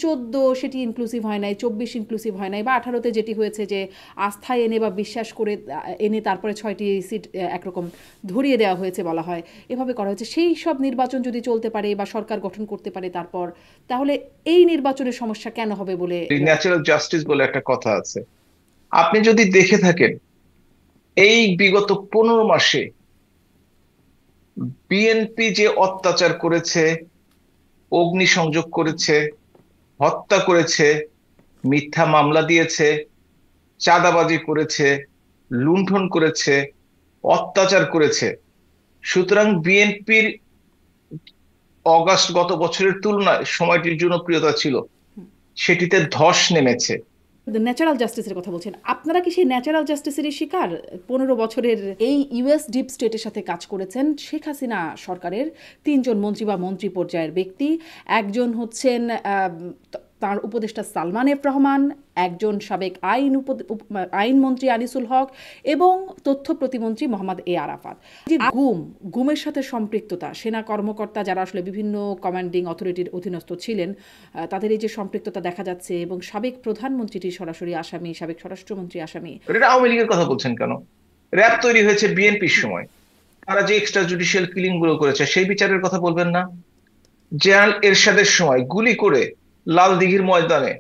চোদ্দ সেটি ইনক্লুসিভ হয় নাই, 24 ইনক্লুসিভ হয় নাই, বা 18-তে যেটি হয়েছে যে আস্থায় এনে বা বিশ্বাস করে এনে তারপরে 6টি সিট একরকম ধরিয়ে দেওয়া হয়েছে বলা হয়, এভাবে করা হয়েছে। সেই সব নির্বাচন যদি চলতে পারে বা সরকার গঠন করতে পারে তারপর, তাহলে এই নির্বাচনের সমস্যা কেন হবে বলে? ন্যাচারাল জাস্টিস বলে একটা কথা আছে। আপনি যদি দেখে থাকেন, এই বিগত 15 মাসে বিএনপি যে অত্যাচার করেছে, অগ্নিসংযোগ করেছে, হত্যা করেছে, মিথ্যা মামলা দিয়েছে, চাঁদাবাজি করেছে, লুণ্ঠন করেছে, অত্যাচার করেছে। সুতরাং বিএনপির অগাস্ট গত বছরের তুলনায় সময়টির জনপ্রিয়তা ছিল, সেটিতে ধস নেমেছে। ন্যাচারাল জাস্টিসের কথা বলছেন আপনারা, কি সেই ন্যাচারাল জাস্টিসেরই শিকার? 15 বছরের এই ইউএস ডিপ স্টেটের সাথে কাজ করেছেন শেখ হাসিনা সরকারের 3জন মন্ত্রী বা মন্ত্রী পর্যায়ের ব্যক্তি। একজন হচ্ছেন তার উপদেষ্টা সালমান এফ রহমান, একজন সাবেক আইনমন্ত্রী আনিসুল হক এবং তথ্য প্রতিমন্ত্রী মোহাম্মদ এ আরাফাত। যে গুমের সাথে সম্পৃক্ততা, সেনা কর্মকর্তা যারা আসলে বিভিন্ন কমান্ডিং অথরিটির অধীনস্থ ছিলেন, তাদের এই যে সম্পৃক্ততা দেখা যাচ্ছে, এবং সাবেক প্রধানমন্ত্রীটি সরাসরি আসামি, সাবেক স্বরাষ্ট্রমন্ত্রী আসামি। এটা আওয়ামী লীগের কথা বলছেন কেন? র্যাব তৈরি হয়েছে বিএনপির সময়, তারা যে এক্সট্রা জুডিশিয়াল কিলিং গুলো করেছে সেই বিচারের কথা বলবেন না? জেনারেল এরশাদের সময় গুলি করে লাল দিঘির ময়দানে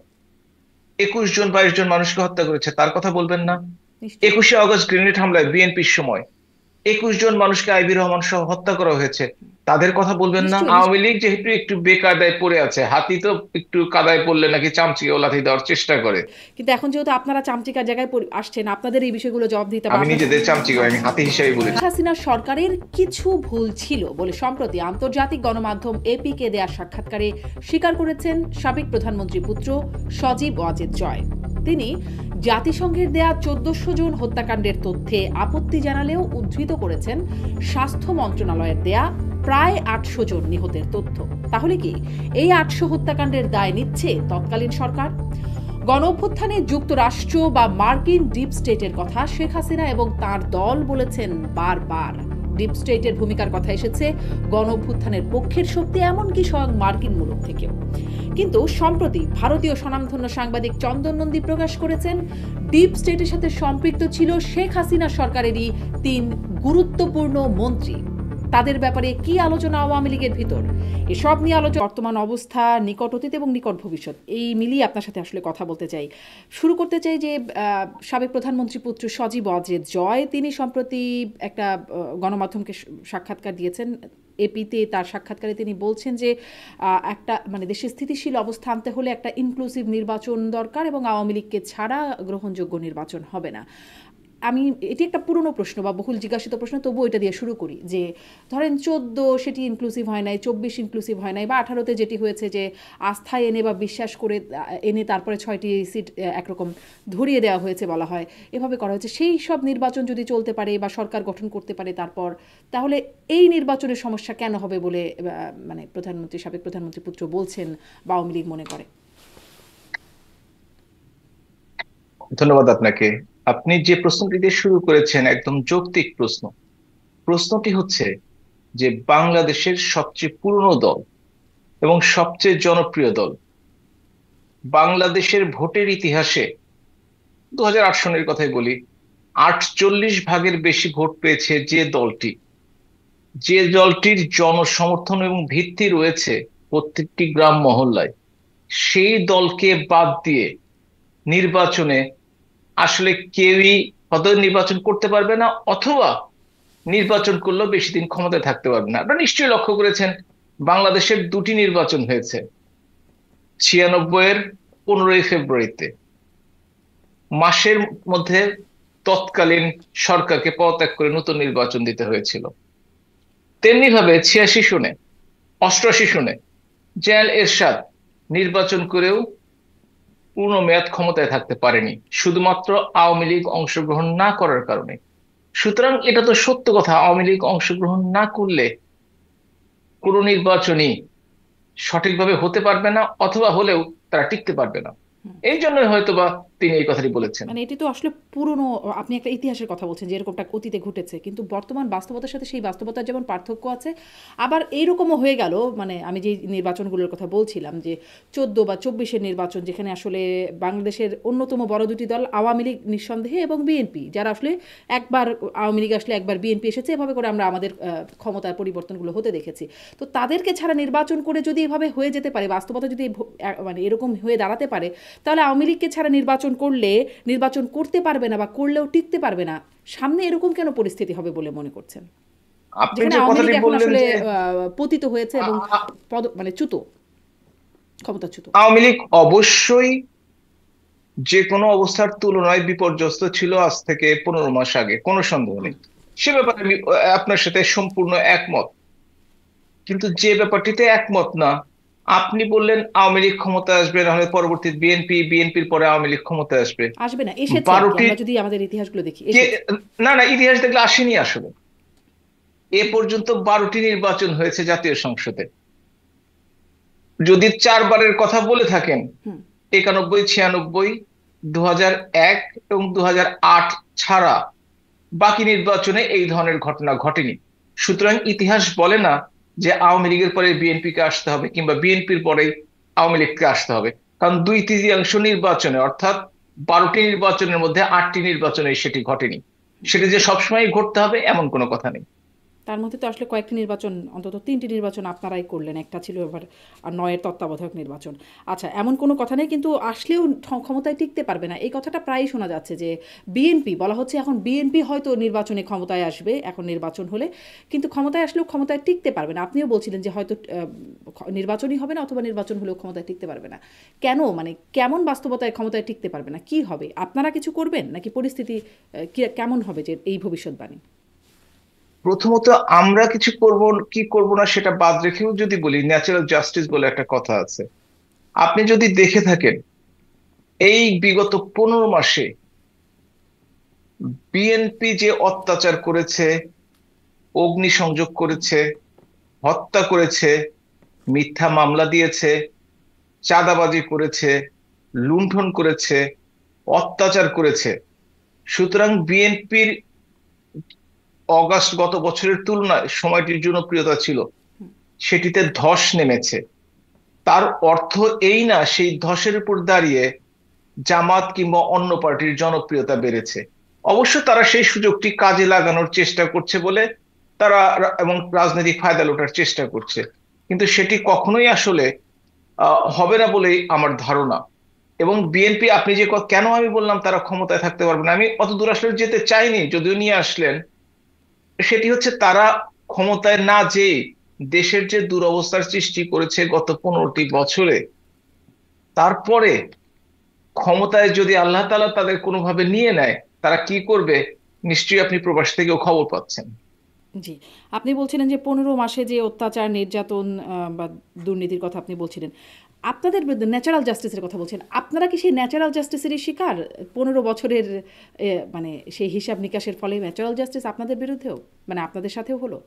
21 জন 22 জন মানুষকে হত্যা করেছে, তার কথা বলবেন না? নিশ্চয়ই। 21শে আগস্ট গ্রেনেড হামলায় বিএনপির সময় 21 জন মানুষকে আইবি রহমান সহ হত্যা করা হয়েছে, তাদের কথা বলবেন না? নিশ্চয়ই। আওয়ামী লীগ যেহেতু একটু বেকায়দায় পড়ে আছে, হাতি তো একটু কাদায় পড়লে নাকি চামচিকে ও লাথি দেওয়ার চেষ্টা করে। কিন্তু এখন যেহেতু আপনারা চামচিকার জায়গায় আসছেন, আপনাদের এই বিষয়গুলো জবাব দিতে হবে। আমি নিজেদের চামচিকে, আমি হাতি হিসাবে বলেছি। হাসিনা সরকারের কিছু ভুল ছিল বলে সম্প্রতি আন্তর্জাতিক গণমাধ্যম এপিকে দেয়া সাক্ষাৎকারে স্বীকার করেছেন সাবেক প্রধানমন্ত্রী পুত্র সজীব ওয়াজেদ জয়। তিনি জাতিসংঘের দেয়া 1400 জন হত্যাকাণ্ডের তথ্যে আপত্তি জানালেও উদ্ধৃত করেছেন স্বাস্থ্য মন্ত্রণালয়ের দেয়া প্রায় 800 জন নিহতের তথ্য। তাহলে কি এই 800 হত্যাকাণ্ডের দায় নিচ্ছে তৎকালীন সরকার? গণঅভ্যুত্থানে যুক্তরাষ্ট্র বা মার্কিন ডিপ স্টেটের কথা শেখ হাসিনা এবং তার দল বলেছেন বারবার। ডিপ স্টেটের ভূমিকার কথা এসেছে গণঅভ্যুত্থানের পক্ষের শক্তি, এমনকি স্বয়ং মার্কিন মুলুক থেকেও। কিন্তু সম্প্রতি ভারতীয় স্বনামধন্য সাংবাদিক চন্দন নন্দী প্রকাশ করেছেন ডিপ স্টেটের সাথে সম্পৃক্ত ছিল শেখ হাসিনা সরকারেরই 3 গুরুত্বপূর্ণ মন্ত্রী। তাদের ব্যাপারে কি আলোচনা আওয়ামী লীগের ভিতর? এসব নিয়ে আলোচনা, বর্তমান অবস্থা, নিকট অতীত এবং নিকট ভবিষ্যৎ, এই মিলিয়ে আপনার সাথে আসলে কথা বলতে চাই। শুরু করতে চাই যে সাবেক প্রধানমন্ত্রী পুত্র সজীব ওয়াজেদ জয়, তিনি সম্প্রতি একটা গণমাধ্যমকে সাক্ষাৎকার দিয়েছেন এপিতে। তার সাক্ষাৎকারে তিনি বলছেন যে একটা মানে দেশে স্থিতিশীল অবস্থা আনতে হলে একটা ইনক্লুসিভ নির্বাচন দরকার এবং আওয়ামী লীগকে ছাড়া গ্রহণযোগ্য নির্বাচন হবে না। আমি, এটি একটা পুরনো প্রশ্ন বা বহুল জিজ্ঞাসিত প্রশ্ন, তবু এটা দিয়ে শুরু করি যে ধরেন 14 সেটি ইনক্লুসিভ হয় নাই, 24 ইনক্লুসিভ হয় নাই, বা 18-তে যেটি হয়েছে যে আস্থায় এনে বা বিশ্বাস করে এনে তারপরে 6টি সিট একরকম ধরিয়ে দেওয়া হয়েছে বলা হয়, এভাবে করা হয়েছে। সেই সব নির্বাচন যদি চলতে পারে বা সরকার গঠন করতে পারে তারপর, তাহলে এই নির্বাচনের সমস্যা কেন হবে বলে মানে সাবেক প্রধানমন্ত্রী পুত্র বলছেন বা আওয়ামী লীগ মনে করে? ধন্যবাদ আপনাকে। আপনি যে প্রশ্নটি দিয়ে শুরু করেছেন একদম যৌক্তিক প্রশ্ন। প্রশ্নটি হচ্ছে যে বাংলাদেশের সবচেয়ে পুরনো দল এবং সবচেয়ে জনপ্রিয় দল, বাংলাদেশের ভোটের ইতিহাসে 2008 সনের কথাই বলি, 48 ভাগের বেশি ভোট পেয়েছে যে দলটির জনসমর্থন এবং ভিত্তি রয়েছে প্রত্যেকটি গ্রাম মহল্লায়, সেই দলকে বাদ দিয়ে নির্বাচনে আসলে কেউই হয়তো নির্বাচন করতে পারবে না, অথবা নির্বাচন করলেও বেশি দিন ক্ষমতায় থাকতে পারবে না। আপনারা নিশ্চয়ই লক্ষ্য করেছেন, বাংলাদেশের দুটি নির্বাচন হয়েছে। 96-এর 15ই ফেব্রুয়ারিতে মাসের মধ্যে তৎকালীন সরকারকে পদত্যাগ করে নতুন নির্বাচন দিতে হয়েছিল। তেমনি ভাবে 86 সনে, 88 সনে জেনারেল এরশাদ নির্বাচন করেও পূর্ণ মেয়াদ ক্ষমতায় থাকতে পারেনি, শুধুমাত্র আওয়ামী লীগ অংশগ্রহণ না করার কারণে। সুতরাং এটা তো সত্য কথা, আওয়ামী লীগ অংশগ্রহণ না করলে কোনো নির্বাচনই সঠিকভাবে হতে পারবে না, অথবা হলেও তারা টিকতে পারবে না। এই জন্য হয়তোবা তিনি এই কথাটি বলেছেন। মানে এটি তো আসলে পুরনো, আপনি একটা ইতিহাসের কথা বলছেন যে এরকমটা অতীতে ঘটেছে, কিন্তু বর্তমান বাস্তবতার সাথে সেই বাস্তবতার যেমন পার্থক্য আছে, আবার এইরকমও হয়ে গেল, মানে আমি যে নির্বাচনগুলোর কথা বলছিলাম যে 14 বা 24-এর নির্বাচন, যেখানে আসলে বাংলাদেশের অন্যতম বড় দুটি দল আওয়ামী লীগ নিঃসন্দেহে এবং বিএনপি, যারা আসলে একবার আওয়ামী লীগ আসলে একবার বিএনপি এসেছে, এভাবে করে আমরা আমাদের ক্ষমতার পরিবর্তনগুলো হতে দেখেছি। তো তাদেরকে ছাড়া নির্বাচন করে যদি এভাবে হয়ে যেতে পারে, বাস্তবতা যদি মানে এরকম হয়ে দাঁড়াতে পারে, তাহলে আওয়ামী লীগকে ছাড়া নির্বাচন করলে নির্বাচন করতে পারবে না বা করলেও টিকতে পারবে না। সামনে এরকম কেন পরিস্থিতি হবে বলে মনে করছেন, আপনি যেখানে যে আওয়ামী লীগ কথাটি এখন বললেন আসলে যে পতিত হয়েছে এবং আ- আ- মানে ক্ষমতাচ্যুত? আওয়ামী লীগ অবশ্যই যে কোনো অবস্থার তুলনায় বিপর্যস্ত ছিল আজ থেকে 15 মাস আগে, কোনো সন্দেহ নেই। সে ব্যাপারে আমি আপনার সাথে সম্পূর্ণ একমত। কিন্তু যে ব্যাপারটিতে একমত না, আপনি বললেন আওয়ামী লীগ ক্ষমতায় আসবে, নাহলে পরবর্তী বিএনপি, বিএনপির পরে আওয়ামী লীগ ক্ষমতায় আসবে। আসবে না, এসেছে আর কি, 12টি আমরা যদি আমাদের ইতিহাসগুলো দেখি কে, এসেছে। না না, ইতিহাস দেখলে আসেনি আসলে। এ পর্যন্ত 12টি নির্বাচন হয়েছে জাতীয় সংসদে। যদি 4বারের কথা বলে থাকেন, হুম। 91, 96, 2001 এবং 2008 ছাড়া বাকি নির্বাচনে এই ধরনের ঘটনা ঘটেনি। সুতরাং ইতিহাস বলে না যে আওয়ামী লীগের পরে বিএনপি কে আসতে হবে কিংবা বিএনপির পরে আওয়ামী লীগকে আসতে হবে। কারণ 2/3 নির্বাচনে, অর্থাৎ 12টি নির্বাচনের মধ্যে 8টি নির্বাচনে সেটি ঘটেনি। সেটি যে সবসময় ঘটতে হবে এমন কোনো কথা নেই। তার মধ্যে তো আসলে কয়েকটি নির্বাচন, অন্তত 3টি নির্বাচন আপনারাই করলেন, একটা ছিল এবার আর 9-এর তত্ত্বাবধায়ক নির্বাচন। আচ্ছা, এমন কোনো কথা নেই, কিন্তু আসলেও ক্ষমতায় টিকতে পারবে না, এই কথাটা প্রায়ই শোনা যাচ্ছে যে বিএনপি বলা হচ্ছে, এখন বিএনপি হয়তো নির্বাচনে ক্ষমতায় আসবে, এখন নির্বাচন হলে, কিন্তু ক্ষমতায় আসলেও ক্ষমতায় টিকতে পারবে না। আপনিও বলছিলেন যে হয়তো নির্বাচনই হবে না, অথবা নির্বাচন হলেও ক্ষমতায় টিকতে পারবে না। কেন, মানে কেমন বাস্তবতায় ক্ষমতায় টিকতে পারবে না? কি হবে? আপনারা কিছু করবেন নাকি পরিস্থিতি কেমন হবে যে এই ভবিষ্যৎবাণী? প্রথমত, আমরা কিছু করব কি করব না সেটা বাদ রেখেও যদি বলি, ন্যাচারাল জাস্টিস বলে একটা কথা আছে। আপনি যদি দেখে থাকেন, এই বিগত 15 মাসে বিএনপি যে অত্যাচার করেছে, অগ্নিসংযোগ করেছে, হত্যা করেছে, মিথ্যা মামলা দিয়েছে, চাঁদাবাজি করেছে, লুণ্ঠন করেছে, অত্যাচার করেছে, সুতরাং বিএনপির অগাস্ট গত বছরের তুলনায় সময়টির জনপ্রিয়তা ছিল, সেটিতে ধস নেমেছে। তার অর্থ এই না সেই ধসের উপর দাঁড়িয়ে জামাত কিংবা অন্য পার্টির জনপ্রিয়তা বেড়েছে। অবশ্য তারা সেই সুযোগটি কাজে লাগানোর চেষ্টা করছে বলে তারা এবং রাজনৈতিক ফায়দা লোটার চেষ্টা করছে, কিন্তু সেটি কখনোই আসলে হবে না বলেই আমার ধারণা। এবং বিএনপি, আপনি যে কেন আমি বললাম তারা ক্ষমতায় থাকতে পারবে না, আমি অত দূর আসলে যেতে চাইনি, যদিও নিয়ে আসলেন। সেটি হচ্ছে তারা ক্ষমতায় না যেয়ে দেশের যে দুরবস্থার সৃষ্টি করেছে গত 15টি বছরে, তারপরে ক্ষমতায় যদি আল্লাহ তাআলা তাদের কোনোভাবে নিয়ে নেয়, তারা কি করবে নিশ্চয়ই আপনি প্রবাস থেকেও খবর পাচ্ছেন। জি। আপনি বলছিলেন যে 15 মাসে যে অত্যাচার, নির্যাতন বা দুর্নীতির কথা আপনি বলছিলেন। আপনাদের বিরুদ্ধে ন্যাচারাল জাস্টিসের কথা বলছেন। আপনারা কি সেই ন্যাচারাল জাস্টিসেরই শিকার? 15 বছরের মানে সেই হিসাব নিকাশের ফলে ন্যাচারাল জাস্টিস আপনাদের বিরুদ্ধেও, মানে আপনাদের সাথেও হলো?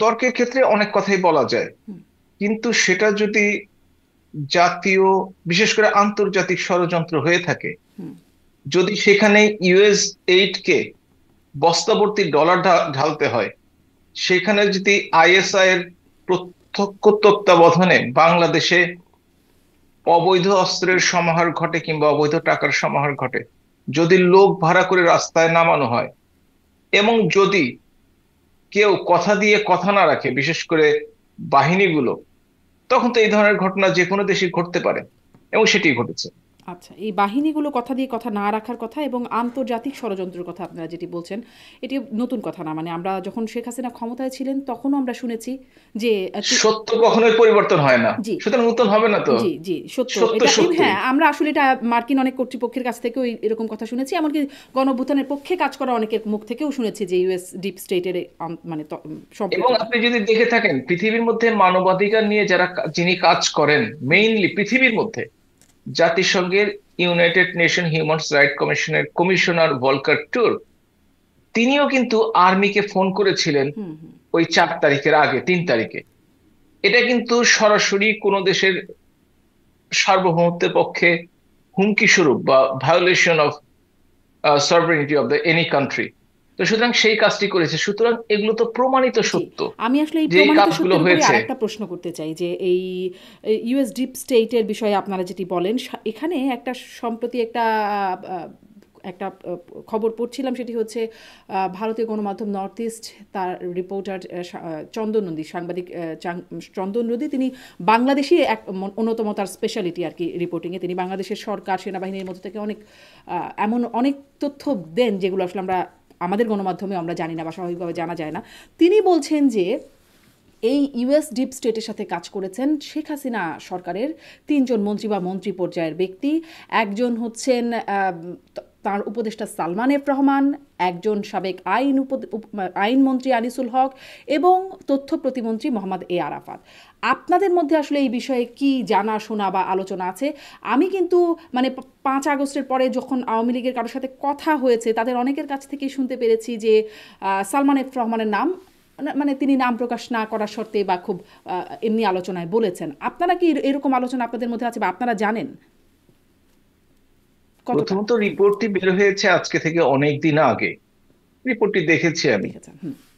তর্কের ক্ষেত্রে অনেক কথাই বলা যায়, হুম, কিন্তু সেটা যদি জাতীয়, বিশেষ করে আন্তর্জাতিক ষড়যন্ত্র হয়ে থাকে, হুম, যদি সেখানে ইউএস এইড কে বস্তাভর্তি ডলার ঢালতে হয়, সেখানে যদি আইএসআই এর প্রত্যক্ষ তত্ত্বাবধানে বাংলাদেশে অবৈধ অস্ত্রের সমাহার ঘটে কিংবা অবৈধ টাকার সমাহার ঘটে, যদি লোক ভাড়া করে রাস্তায় নামানো হয়, এবং যদি কেউ কথা দিয়ে কথা না রাখে, বিশেষ করে বাহিনীগুলো, তখন তো এই ধরনের ঘটনা যে কোনো দেশে ঘটতে পারে, এবং সেটি ঘটেছে। আচ্ছা, এই বাহিনীগুলো কথা দিয়ে কথা না রাখার কথা এবং আন্তর্জাতিক ষড়যন্ত্রের কথা আপনারা যেটি বলছেন, এটি নতুন কথা না। মানে আমরা যখন শেখ হাসিনা ক্ষমতায় ছিলেন তখনও আমরা শুনেছি যে সত্য কখনোই পরিবর্তন হয় না, জি, সুতরাং নতুন হবে না তো। জি, জি, সত্য। সত্য এটা সত্যই। হ্যাঁ, আমরা আসলে এটা মার্কিন অনেক কর্তৃপক্ষের কাছ থেকেও এরকম কথা শুনেছি। এমনকি গণঅভ্যুত্থানের পক্ষে কাজ করা অনেকের মুখ থেকেও শুনেছি যে ইউএস ডিপ স্টেটের মানে এবং সম্পৃক্ততা। আপনি যদি দেখে থাকেন, পৃথিবীর মধ্যে মানবাধিকার নিয়ে যিনি কাজ করেন মেইনলি পৃথিবীর মধ্যে, জাতিসংঘের ইউনাইটেড নেশন হিউম্যান রাইট কমিশনের কমিশনার ভলকার টুর্ক, তিনিও কিন্তু আর্মিকে ফোন করেছিলেন হুম, হুম। ওই 4 তারিখের আগে, 3 তারিখে। এটা কিন্তু সরাসরি কোনো দেশের সার্বভৌমত্বের পক্ষে হুমকি স্বরূপ বা violation of সভরেনিটি of the any country. তো সুতরাং সেই কাজটি করেছে, সুতরাং এগুলো তো প্রমাণিত জি, সত্য আমি আসলে এই যে এই প্রমাণিত কাজগুলো সত্যের উপরে হয়েছে। আরেকটা প্রশ্ন করতে চাই যে এই ইউএস ডিপ স্টেটের বিষয়ে আপনারা যেটি বলেন, এখানে একটা সম্প্রতি আহ, একটা খবর পড়ছিলাম, সেটি হচ্ছে ভারতীয় গণমাধ্যম নর্থ ইস্ট, তার রিপোর্টার চন্দন নন্দী, সাংবাদিক চন্দন নন্দী, তিনি বাংলাদেশি এক অন্যতম তার স্পেশালিটি আর কি রিপোর্টিংয়ে, তিনি বাংলাদেশের সরকার সেনাবাহিনীর মধ্যে থেকে অনেক এমন অনেক তথ্য দেন যেগুলো আসলে আমাদের গণমাধ্যমে আমরা জানি না বা স্বাভাবিকভাবে জানা যায় না। তিনি বলছেন যে এই ইউএস ডিপ স্টেটের সাথে কাজ করেছেন শেখ হাসিনা সরকারের 3জন মন্ত্রী বা মন্ত্রী পর্যায়ের ব্যক্তি। একজন হচ্ছেন তার উপদেষ্টা সালমান এফ রহমান, একজন সাবেক আইনমন্ত্রী আনিসুল হক এবং তথ্য প্রতিমন্ত্রী মোহাম্মদ এ আরাফাত। আপনাদের মধ্যে আসলে এই বিষয়ে কি জানা শোনা বা আলোচনা আছে? আমি কিন্তু মানে 5 আগস্টের পরে যখন আওয়ামী লীগের কারোর সাথে কথা হয়েছে, তাদের অনেকের কাছ থেকেই শুনতে পেরেছি যে সালমান এফ রহমানের নাম, মানে তিনি নাম প্রকাশ না করার শর্তে বা খুব এমনি আলোচনায় বলেছেন। আপনারা কি এরকম আলোচনা আপনাদের মধ্যে আছে বা আপনারা জানেন কতটা? প্রথমত রিপোর্টটি বের হয়েছে আজকে থেকে অনেক দিন আগে, রিপোর্টটি দেখেছি আমি। দেখেছেন?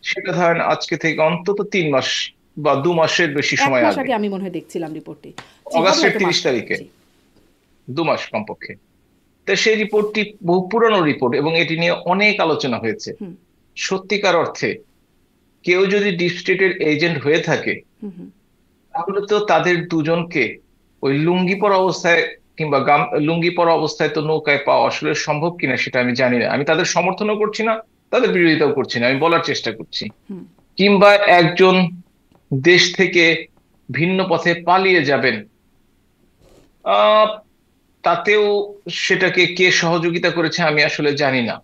সেটা ধরেন আজকে থেকে অন্তত 3 মাস বা 2 মাসের বেশি 1 সময় মাস আগে, আগে আমি মনে হয় দেখছিলাম রিপোর্টটি। জি, হবে অগাস্টের হয়তো মাস 30 তারিখে। জি। 2 মাস কমপক্ষে। তো সেই রিপোর্টটি বহু পুরনো রিপোর্ট এবং এটি নিয়ে অনেক আলোচনা হয়েছে। হুম, সত্যিকার অর্থে কেউ যদি ডিপ স্টেটের এজেন্ট হয়ে থাকে, হুম, হুম। তাহলে তো তাদের দুজনকে ওই লুঙ্গি পরা অবস্থায় কিংবা লুঙ্গি পরা অবস্থায় তো নৌকায় পাওয়া আসলে সম্ভব কিনা সেটা আমি জানি না। আমি তাদের সমর্থনও করছি না, তাদের বিরোধিতাও করছি না, আমি বলার চেষ্টা করছি। কিংবা একজন দেশ থেকে ভিন্ন পথে পালিয়ে যাবেন, আহ তাতেও সেটাকে কে সহযোগিতা করেছে আমি আসলে জানি না।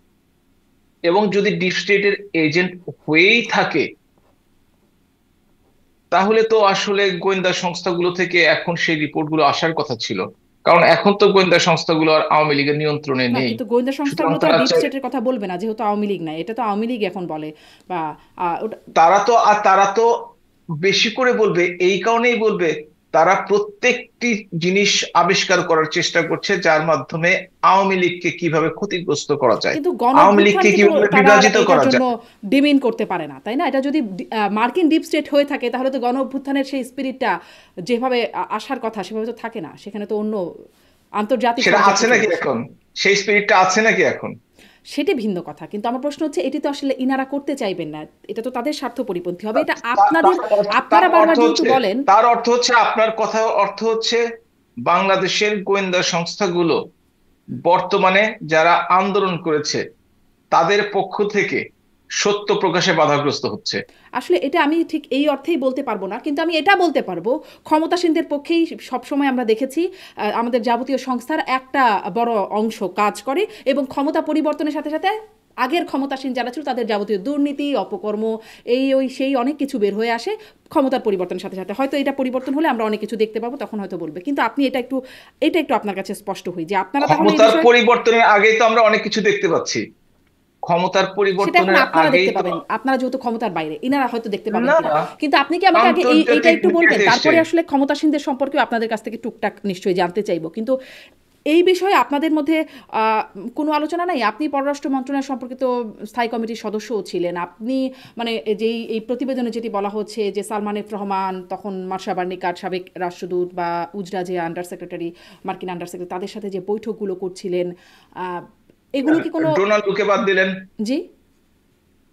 এবং যদি ডিপ স্টেটের এজেন্ট হয়েই থাকে, তাহলে তো আসলে গোয়েন্দা সংস্থাগুলো থেকে এখন সেই রিপোর্টগুলো আসার কথা ছিল। কারণ এখন তো গোয়েন্দা সংস্থাগুলো আর আওয়ামী লীগের নিয়ন্ত্রণে না, নেই। কিন্তু গোয়েন্দা সুতরাং সংস্থাগুলো তো আর ডিপ স্টেটের কথা বলবে না, যেহেতু আওয়ামী লীগ নাই, এটা তো আওয়ামী লীগ এখন বলে বা ওটা। তারা তো বেশি করে বলবে, এই কারণেই বলবে তারা প্রত্যেকটি জিনিস আবিষ্কার করার চেষ্টা করছে যার মাধ্যমে আওয়ামী লীগকে কিভাবে ক্ষতিগ্রস্ত করা যায়, কিন্তু গণ আওয়ামী লীগকে অভ্যুত্থানকে তো কিভাবে তারা আর বিভাজিত এটার করা জন্য যায়। ডিমিন করতে পারে না, তাই না? এটা যদি মার্কিন ডিপ স্টেট হয়ে থাকে, তাহলে তো গণ অভ্যুত্থানের সেই স্পিরিটটা যেভাবে আসার কথা সেভাবে তো থাকে না, সেখানে তো অন্য আন্তর্জাতিক সেটা পর্যায়ে আছে চলে নাকি আসে। এখন? সেই স্পিরিটটা আছে নাকি এখন? সেটি ভিন্ন কথা, কিন্তু আমার প্রশ্ন হচ্ছে এটি তো আসলে ইনারা করতে চাইবেন না, এটা তো তাদের স্বার্থ পরিপন্থী হবে, এটা আপনাদের, তার আপনারা অর্থ বারবার যেহেতু হচ্ছে, বলেন। আপনার কথা অর্থ হচ্ছে বাংলাদেশের গোয়েন্দা সংস্থাগুলো বর্তমানে যারা আন্দোলন করেছে তাদের পক্ষ থেকে সত্য প্রকাশে বাধাগ্রস্ত হচ্ছে। আসলে এটা আমি ঠিক এই অর্থেই বলতে পারবো না, কিন্তু আমি এটা বলতে পারবো ক্ষমতাসীনদের পক্ষেই সবসময় আমরা দেখেছি আমাদের যাবতীয় সংস্থার একটা বড় অংশ কাজ করে এবং ক্ষমতা পরিবর্তনের সাথে সাথে আগের ক্ষমতাসীন যারা ছিল তাদের যাবতীয় দুর্নীতি, অপকর্ম, এই ওই সেই অনেক কিছু বের হয়ে আসে ক্ষমতার পরিবর্তনের সাথে সাথে। হয়তো এটা পরিবর্তন হলে আমরা অনেক কিছু দেখতে পাবো, তখন হয়তো বলবে। কিন্তু আপনি এটা একটু আপনার কাছে স্পষ্ট হই যে আপনারা তাহলে এই ক্ষমতার বিষয়ে। পরিবর্তনের আগেই তো আমরা অনেক কিছু দেখতে পাচ্ছি। ক্ষমতার সেটা এখন পরিবর্তনের আপনারা আগেই দেখতে তো। পাবেন, আপনারা যেহেতু ক্ষমতার বাইরে, ইনারা হয়তো দেখতে পাবেন না, কিনা। কিন্তু আপনি কি আমাকে আগে এইটা আন্তর্জাতিক একটু বলবেন, নির্দেশে। তারপরে আসলে ক্ষমতাসীনদের সম্পর্কেও আপনাদের কাছ থেকে টুকটাক নিশ্চয়ই জানতে চাইবো। কিন্তু এই বিষয়ে আপনাদের মধ্যে কোনো আলোচনা নাই? আপনি পররাষ্ট্র মন্ত্রণালয় সম্পর্কিত স্থায়ী কমিটির সদস্যও ছিলেন, আপনি মানে যেই এই প্রতিবেদনে যেটি বলা হচ্ছে যে সালমান এফ রহমান, তখন মার্শা বার্নিকার সাবেক রাষ্ট্রদূত, বা উজরা যে আন্ডার সেক্রেটারি, মার্কিন আন্ডার সেক্রেটারি, তাদের সাথে যে বৈঠকগুলো করছিলেন, এগুলো কি কোনো। ডোনাল্ড লুকে বাদ দিলেন, জি,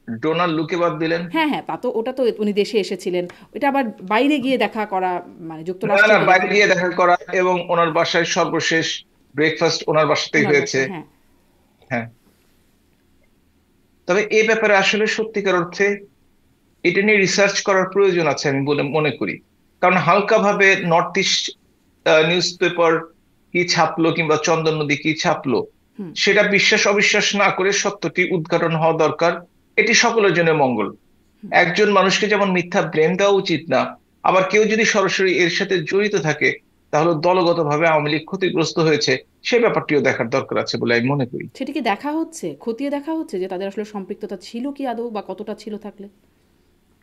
ডোনাল্ড লুকে বাদ দিলেন। হ্যাঁ, হ্যাঁ, ওটা তো উনি দেশে এসেছিলেন। ওটা আবার বাইরে গিয়ে দেখা করা, মানে না না, যুক্তরাষ্ট্রে গিয়ে বাইরে দেখা গিয়ে দেখা করা এবং ওনার বাসায় সর্বশেষ ব্রেকফাস্ট ওনার বাসাতেই উনার হয়েছে। বাসায়, হ্যাঁ। হ্যাঁ, তবে এই ব্যাপারে আসলে সত্যিকার অর্থে এটা নিয়ে রিসার্চ করার প্রয়োজন আছে আমি বলে মনে করি। কারণ হালকাভাবে নর্থ ইস্ট নিউজ পেপার কি ছাপলো কিংবা চন্দন নদী কি ছাপলো, হুম। সেটা বিশ্বাস অবিশ্বাস না করে সত্যটি উদ্ঘাটন হওয়া দরকার। এটি সকলের জন্য মঙ্গল। একজন মানুষকে যেমন মিথ্যা ব্লেম দেওয়া উচিত না, আবার কেউ যদি সরাসরি এর সাথে জড়িত থাকে তাহলে দলগতভাবে আওয়ামী লীগ ক্ষতিগ্রস্ত হয়েছে সে ব্যাপারটিও দেখার দরকার আছে বলে আমি মনে করি। সেটা কি দেখা হচ্ছে, খতিয়ে দেখা হচ্ছে যে তাদের আসলে সম্পৃক্ততা ছিল কি আদৌ, বা কতটা ছিল থাকলে?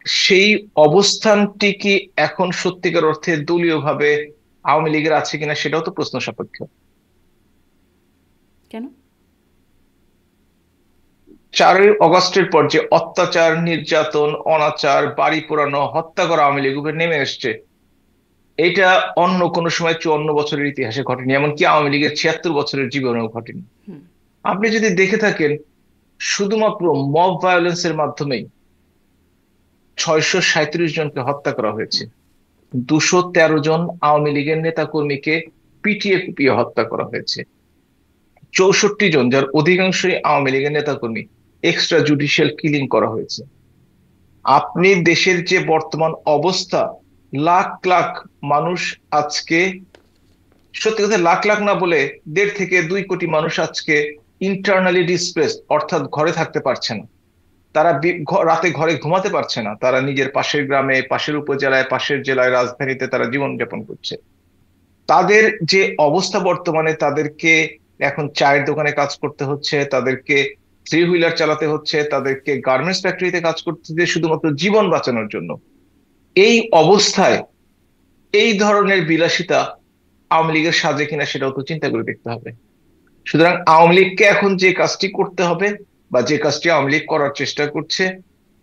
সেই অবস্থানটি কি এখন সত্যিকার অর্থে দলীয় ভাবে আওয়ামী লীগের আছে কিনা সেটাও তো প্রশ্ন সাপেক্ষ। কেন? 4ই অগস্টের পর যে অত্যাচার, নির্যাতন, অনাচার, বাড়ি পোড়ানো, হত্যা করা আওয়ামী লীগ উপর নেমে এসছে, এটা অন্য কোনো সময় 54 বছরের ইতিহাসে ঘটেনি, এমনকি আওয়ামী লীগের 76 বছরের জীবনেও ঘটেনি। হুম। আপনি যদি দেখে থাকেন, শুধুমাত্র মব ভায়োলেন্সের মাধ্যমেই 637 জনকে হত্যা করা হয়েছে। 213 জন আওয়ামী লীগের নেতা কর্মীকে পিটিয়ে কুপিয়ে হত্যা করা হয়েছে। 64 জন, যার অধিকাংশই আওয়ামী লীগের নেতা কর্মী, এক্সট্রা জুডিশিয়াল কিলিং করা হয়েছে। আপনি দেশের যে বর্তমান অবস্থা, লাখ লাখ মানুষ আজকে, সত্যি কথা লাখ লাখ না বলে 1.5 থেকে 2 কোটি মানুষ আজকে ইন্টারনালি ডিসপ্লেসড, অর্থাৎ ঘরে থাকতে পারছে না। তারা রাতে ঘরে ঘুমাতে পারছে না, তারা নিজের পাশের গ্রামে, পাশের উপজেলায়, পাশের জেলায়, রাজধানীতে তারা জীবনযাপন করছে। তাদের যে অবস্থা বর্তমানে, তাদেরকে এখন চায়ের দোকানে কাজ করতে হচ্ছে, তাদেরকে 3 হুইলার চালাতে হচ্ছে, তাদেরকে গার্মেন্টস ফ্যাক্টরিতে কাজ করতে হচ্ছে শুধুমাত্র জীবন বাঁচানোর জন্য। এই অবস্থায় এই ধরনের বিলাসিতা আওয়ামী লীগের সাজে কিনা সেটাও তো চিন্তা করে দেখতে হবে। সুতরাং আওয়ামী লীগকে এখন যে কাজটি করতে হবে, বা যে কাজটি আওয়ামী লীগ করার চেষ্টা করছে,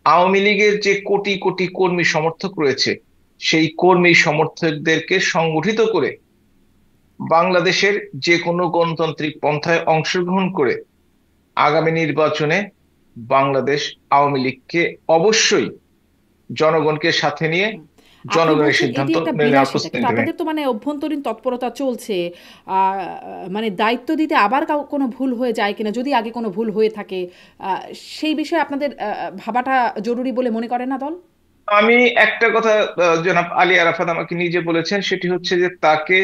আওয়ামী লীগের যে কোটি কোটি কর্মী সমর্থক রয়েছে, সেই কর্মী সমর্থকদেরকে সংগঠিত করে বাংলাদেশের যে কোনো গণতান্ত্রিক পন্থায় অংশগ্রহণ করে আগামী নির্বাচনে বাংলাদেশ আওয়ামী লীগকে অবশ্যই জনগণকে সাথে নিয়ে আপনি জনগণের বলছেন এটি সিদ্ধান্ত একটা মেনে নেওয়ার বিলাসিতা, প্রস্তুতি কিন্তু নেবে। আপনাদের তো মানে অভ্যন্তরীণ তৎপরতা চলছে। আহ, মানে দায়িত্ব দিতে আবার কোনো ভুল হয়ে যায় কিনা, যদি আগে কোনো ভুল হয়ে থাকে, সেই বিষয়ে আপনাদের ভাবাটা জরুরি বলে মনে করে না দল? আমি একটা কথা, জনাব আলী আরাফাত আমাকে নিজে বলেছেন, সেটি হচ্ছে যে তাকে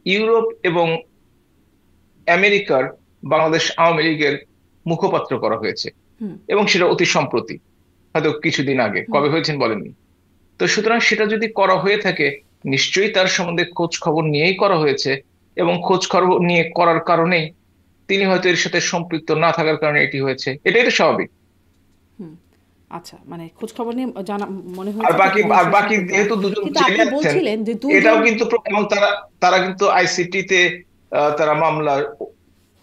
ইউরোপ এবং আমেরিকার বাংলাদেশ আওয়ামী লীগের মুখপাত্র করা হয়েছে, হুম। এবং সেটা অতি সম্প্রতি, হয়তো কিছুদিন আগে। হুম। কবে হয়েছেন বলেননি। তো সুতরাং সেটা যদি করা হয়ে থাকে, নিশ্চয়ই তার সম্বন্ধে খোঁজ খবর নিয়েই করা হয়েছে, এবং খোঁজ খবর নিয়ে করার কারণেই তিনি হয়তো এর সাথে সম্পৃক্ত না থাকার কারণে এটি হয়েছে, এটাই তো স্বাভাবিক। হুম। আচ্ছা, মানে খোঁজ খবর নিয়ে জানা মনে আর হয়েছে যে বাকি তিনি আর আসলে বাকি সম্পৃক্ত না। যেহেতু দুজন কিন্তু জেলে আপনি আছেন, বলছিলেন যে এটাও দুইজন। কিন্তু এবং তারা তারা কিন্তু আইসিটিতে তারা মামলার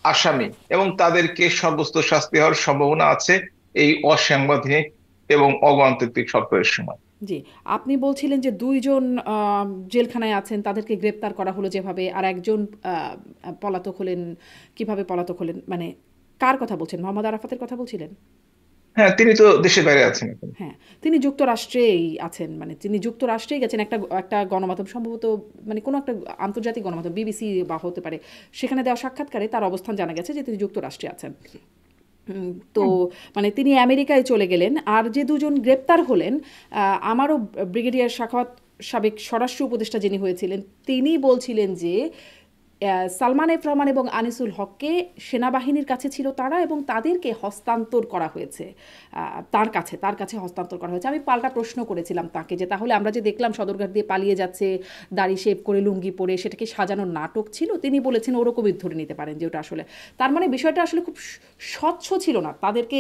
আসামি, এবং তাদেরকে সর্বোচ্চ শাস্তি হওয়ার সম্ভাবনা আছে এই অসাংবিধানিক এবং অগণতান্ত্রিক সরকারের সময়। জি, আপনি বলছিলেন যে ২ জন জেলখানায় আছেন, তাদেরকে গ্রেপ্তার করা হলো যেভাবে, আর একজন আ পলাতক হলেন। কিভাবে পলাতক হলেন? মানে কার কথা বলছেন? মোহাম্মদ আরাফাতের কথা বলছিলেন? হ্যাঁ, তিনি তো দেশের বাইরে আছেন এখন। হ্যাঁ, তিনি যুক্তরাষ্ট্রেই আছেন। মানে তিনি যুক্তরাষ্ট্রেই গেছেন, একটা একটা গণমাধ্যম সম্ভবত, মানে কোনো একটা আন্তর্জাতিক গণমাধ্যম, বিবিসি বা হতে পারে, সেখানে দেওয়া সাক্ষাৎকারে তার অবস্থান জানা গেছে যে তিনি যুক্তরাষ্ট্রে আছেন। তো হুম। মানে তিনি আমেরিকায় চলে গেলেন। আর যে দুজন গ্রেপ্তার হলেন, আমারও ব্রিগেডিয়ার সাখাওয়াত, সাবেক স্বরাষ্ট্র উপদেষ্টা যিনি হয়েছিলেন, তিনি বলছিলেন যে সালমান এফ রহমান এবং আনিসুল হককে সেনাবাহিনীর কাছে ছিল তারা, এবং তাদেরকে হস্তান্তর করা হয়েছে তার কাছে হস্তান্তর করা হয়েছে। আমি পাল্টা প্রশ্ন করেছিলাম তাকে যে তাহলে আমরা যে দেখলাম সদরঘাট দিয়ে পালিয়ে যাচ্ছে দাড়ি শেভ করে লুঙ্গি পরে, সেটা কি সাজানোর নাটক ছিল? তিনি বলেছেন ওরকমই ধরে নিতে পারেন যে ওটা আসলে, তার মানে বিষয়টা আসলে খুব স্বচ্ছ ছিল না। তাদেরকে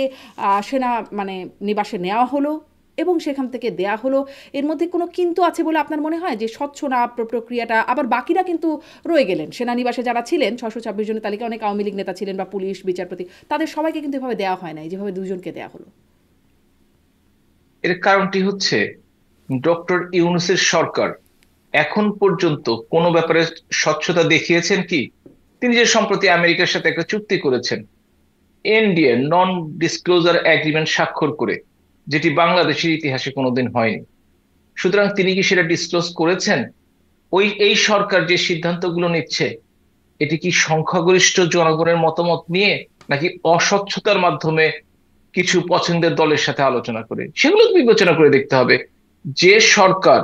সেনা মানে নিবাসে নেওয়া হলো এবং সেখান থেকে দেয়া হলো। এর মধ্যে কোনো কিন্তু আছে বলে আপনার মনে হয় যে স্বচ্ছ না প্রক্রিয়াটা? আবার বাকিরা কিন্তু রয়ে গেলেন সেনানিবাসে, যারা ছিলেন 626 জনের তালিকায় অনেক আওয়ামী লীগ নেতা ছিলেন বা পুলিশ, বিচারপতি, তাদের সবাইকে কিন্তু এভাবে দেওয়া হয় নাই যেভাবে দুজনকে দেওয়া হলো। এর কারণটি হচ্ছে, ডক্টর ইউনূসের সরকার এখন পর্যন্ত কোনো ব্যাপারে স্বচ্ছতা দেখিয়েছেন কি? তিনি যে সম্প্রতি আমেরিকার সাথে একটা চুক্তি করেছেন, এনডিএ, নন ডিসক্লোজার এগ্রিমেন্ট স্বাক্ষর করে, যেটি বাংলাদেশের ইতিহাসে কোনোদিন হয়নি। সুতরাং তিনি কি সেটা ডিসক্লোজ করেছেন? এই সরকার যে সিদ্ধান্তগুলো নিচ্ছে, এটি কি সংখ্যাগরিষ্ঠ জনগণের মতামত নিয়ে, নাকি অস্বচ্ছতার মাধ্যমে কিছু পছন্দের দলের সাথে আলোচনা করে? সেগুলো তো বিবেচনা করে দেখতে হবে। যে সরকার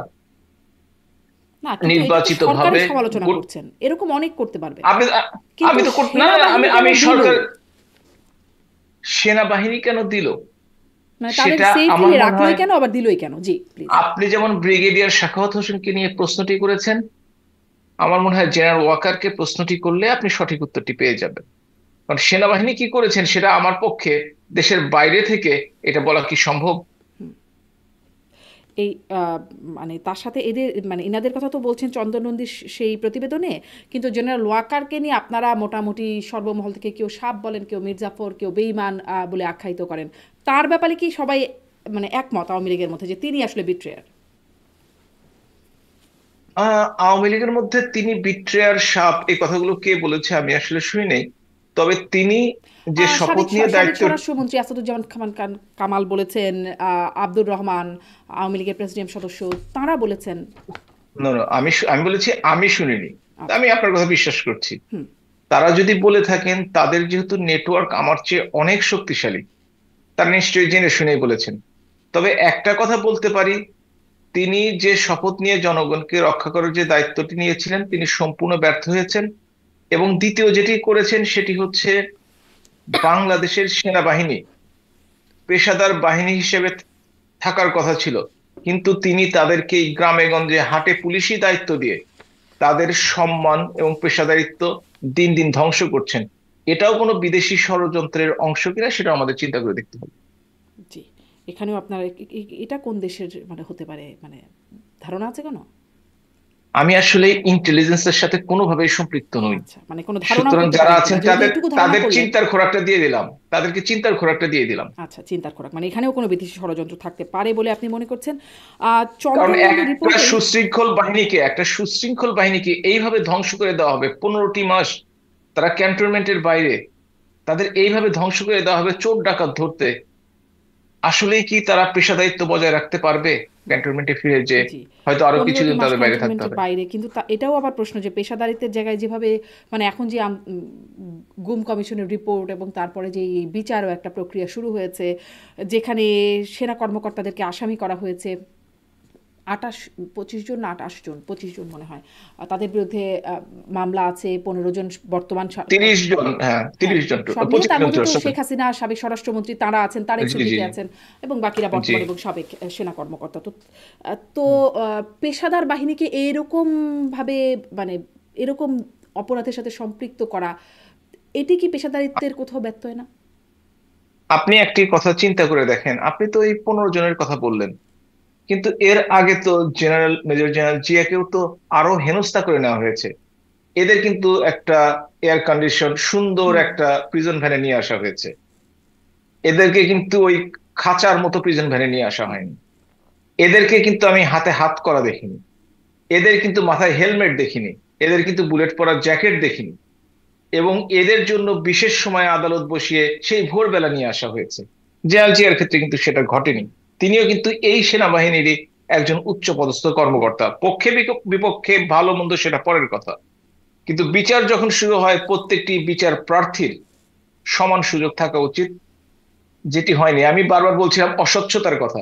না, কিন্তু এটা তো নির্বাচিত সরকারের ভাবে সমালোচনা করছেন, এরকম অনেক করতে পারবেন। আমি কিন্তু আমি তো না না, আমি সেনাবাহিনী কেন আমি দিল? সরকার, সেনাবাহিনী কেন দিল মানে তাদের সেটা আমার সেফলি মনে রাখলোই হয়, কেন, আবার দিলই কেন? জি প্লিজ। আপনি যেমন ব্রিগেডিয়ার সাখাওয়াত হোসেনকে নিয়ে প্রশ্নটি করেছেন, আমার মনে হয় জেনারেল ওয়াকারকে প্রশ্নটি করলে আপনি সঠিক উত্তরটি পেয়ে যাবেন। কারণ সেনাবাহিনী কি করেছেন সেটা আমার পক্ষে দেশের বাইরে থেকে এটা বলা কি সম্ভব? এই মানে তার সাথে এদের মানে এনাদের কথা তো বলছেন চন্দন নন্দীর সেই প্রতিবেদনে, কিন্তু জেনারেল ওয়াকারকে নিয়ে আপনারা মোটামুটি সর্বমহল থেকে কেউ সাপ বলেন, কেউ মির্জাফর, কেউ বেঈমান বলে আখ্যায়িত করেন। তার ব্যাপারে কি সবাই মানে একমত আওয়ামী লীগের মধ্যে যে তিনি আসলে বিট্রেয়ার? আওয়ামী লীগের মধ্যে তিনি বিট্রেয়ার, সাপ, এই কথাগুলো কে বলেছে আমি আসলে শুনি নাই। তবে তিনি যে শপথ সাবেক নিয়ে সাবেক দায়িত্ব, স্বরাষ্ট্রমন্ত্রী আসাদুজ্জামান খান কামাল বলেছেন, আব্দুর রহমান আওয়ামী লীগের প্রেসিডিয়াম সদস্য তাঁরা বলেছেন। না না, আমি বলেছি আমি শুনিনি। তা আচ্ছা। আমি আপনার কথা বিশ্বাস করছি। হুম। তারা যদি বলে থাকেন, তাদের যেহেতু নেটওয়ার্ক আমার চেয়ে অনেক শক্তিশালী, তারা নিশ্চয়ই জেনে শুনেই বলেছেন। তবে একটা কথা বলতে পারি, তিনি যে শপথ নিয়ে জনগণকে রক্ষা করার যে দায়িত্বটি নিয়েছিলেন, তিনি সম্পূর্ণ ব্যর্থ হয়েছেন। এবং দ্বিতীয় যেটি করেছেন সেটি হচ্ছে, বাংলাদেশের সেনাবাহিনী পেশাদার বাহিনী হিসেবে থাকার কথা ছিল, কিন্তু তিনি তাদেরকে এই গ্রামে গঞ্জে হাটে পুলিশি দায়িত্ব দিয়ে তাদের সম্মান এবং পেশাদারিত্ব দিন দিন ধ্বংস করছেন। এটাও কোনো বিদেশি ষড়যন্ত্রের অংশ কিনা সেটা আমাদের চিন্তা করে দেখতে হবে। জি। এখানেও আপনার এটা কোন দেশের মানে হতে পারে, মানে ধারণা আছে কোনো? আমি আসলে ইন্টেলিজেন্সের সাথে কোনোভাবেই সম্পৃক্ত নই। আচ্ছা, মানে কোনো ধারণাও সুতরাং করতে যারা পারেন কিনা, আছেন যেহেতু তাদের এটুকু ধারণা তাদের করলেন। চিন্তার খোরাকটা দিয়ে দিলাম, তাদেরকে চিন্তার খোরাকটা দিয়ে দিলাম। আচ্ছা, চিন্তার খোরাক, মানে এখানেও কোনো বিদেশি ষড়যন্ত্র থাকতে পারে বলে আপনি মনে করছেন। কারণ চন্দ্রনন্দী একটা রিপোর্টে। সুশৃঙ্খল বাহিনীকে এইভাবে ধ্বংস করে দেওয়া হবে, 15টি মাস তারা ক্যান্টনমেন্টের বাইরে, তাদের এইভাবে ধ্বংস করে দেওয়া হবে চোর ডাকাত ধরতে। আসলেই কি তারা পেশাদারিত্ব বজায় রাখতে পারবে ক্যান্টনমেন্টে ফিরে, যে জি। হয়তো আরো 15টি কিছুদিন মাস তাদের বাইরে থাকতে ক্যান্টনমেন্টের হবে? বাইরে, কিন্তু এটাও আবার প্রশ্ন যে পেশাদারিত্বের জায়গায় যেভাবে মানে এখন যে গুম কমিশনের রিপোর্ট এবং তারপরে যে এই বিচারও একটা প্রক্রিয়া শুরু হয়েছে, যেখানে সেনা কর্মকর্তাদেরকে আসামি করা হয়েছে 25 জন না 28 জন, 25 জন মনে হয়। তাদের বিরুদ্ধে মামলা আছে, 15 জন বর্তমান 30 জন, হ্যাঁ, হ্যাঁ, 30 জন, সব মিলে 25 তার জন। মধ্যে তো শেখ হাসিনা, সাবেক স্বরাষ্ট্রমন্ত্রী তারা আছেন, তারেক জি জি সিদ্দিকী আছেন, এবং বাকিরা জি। বর্তমান এবং সাবেক সেনা কর্মকর্তা। তো তো পেশাদার বাহিনীকে এরকম ভাবে মানে এরকম অপরাধের সাথে সম্পৃক্ত করা, এটি কি পেশাদারিত্বের কোথাও ব্যত্যয় না? আপনি একটি কথা চিন্তা করে দেখেন, আপনি তো এই 15 জনের কথা বললেন, কিন্তু এর আগে তো মেজর জেনারেল জিয়াকেও তো আরো হেনস্থা করে নেওয়া হয়েছে। এদের কিন্তু একটা এয়ার কন্ডিশন সুন্দর হুম। একটা প্রিজন ভ্যানে নিয়ে আসা হয়েছে। এদেরকে কিন্তু ওই খাঁচার মতো প্রিজন ভ্যানে নিয়ে আসা হয়নি। এদেরকে কিন্তু আমি হাতে হাত করা দেখিনি, এদের কিন্তু মাথায় হেলমেট দেখিনি, এদের কিন্তু বুলেট পরা জ্যাকেট দেখিনি। এবং এদের জন্য বিশেষ সময় আদালত বসিয়ে সেই ভোরবেলা নিয়ে আসা হয়েছে। জেনারেল জিয়ার ক্ষেত্রে কিন্তু সেটা ঘটেনি। তিনিও কিন্তু এই সেনাবাহিনীরই একজন উচ্চপদস্থ কর্মকর্তা। পক্ষে বিপক্ষে ভালো মন্দ সেটা পরের কথা, কিন্তু বিচার যখন শুরু হয়, প্রত্যেকটি বিচার প্রার্থীর সমান সুযোগ থাকা উচিত, যেটি হয়নি। আমি বারবার বলছিলাম অস্বচ্ছতার কথা।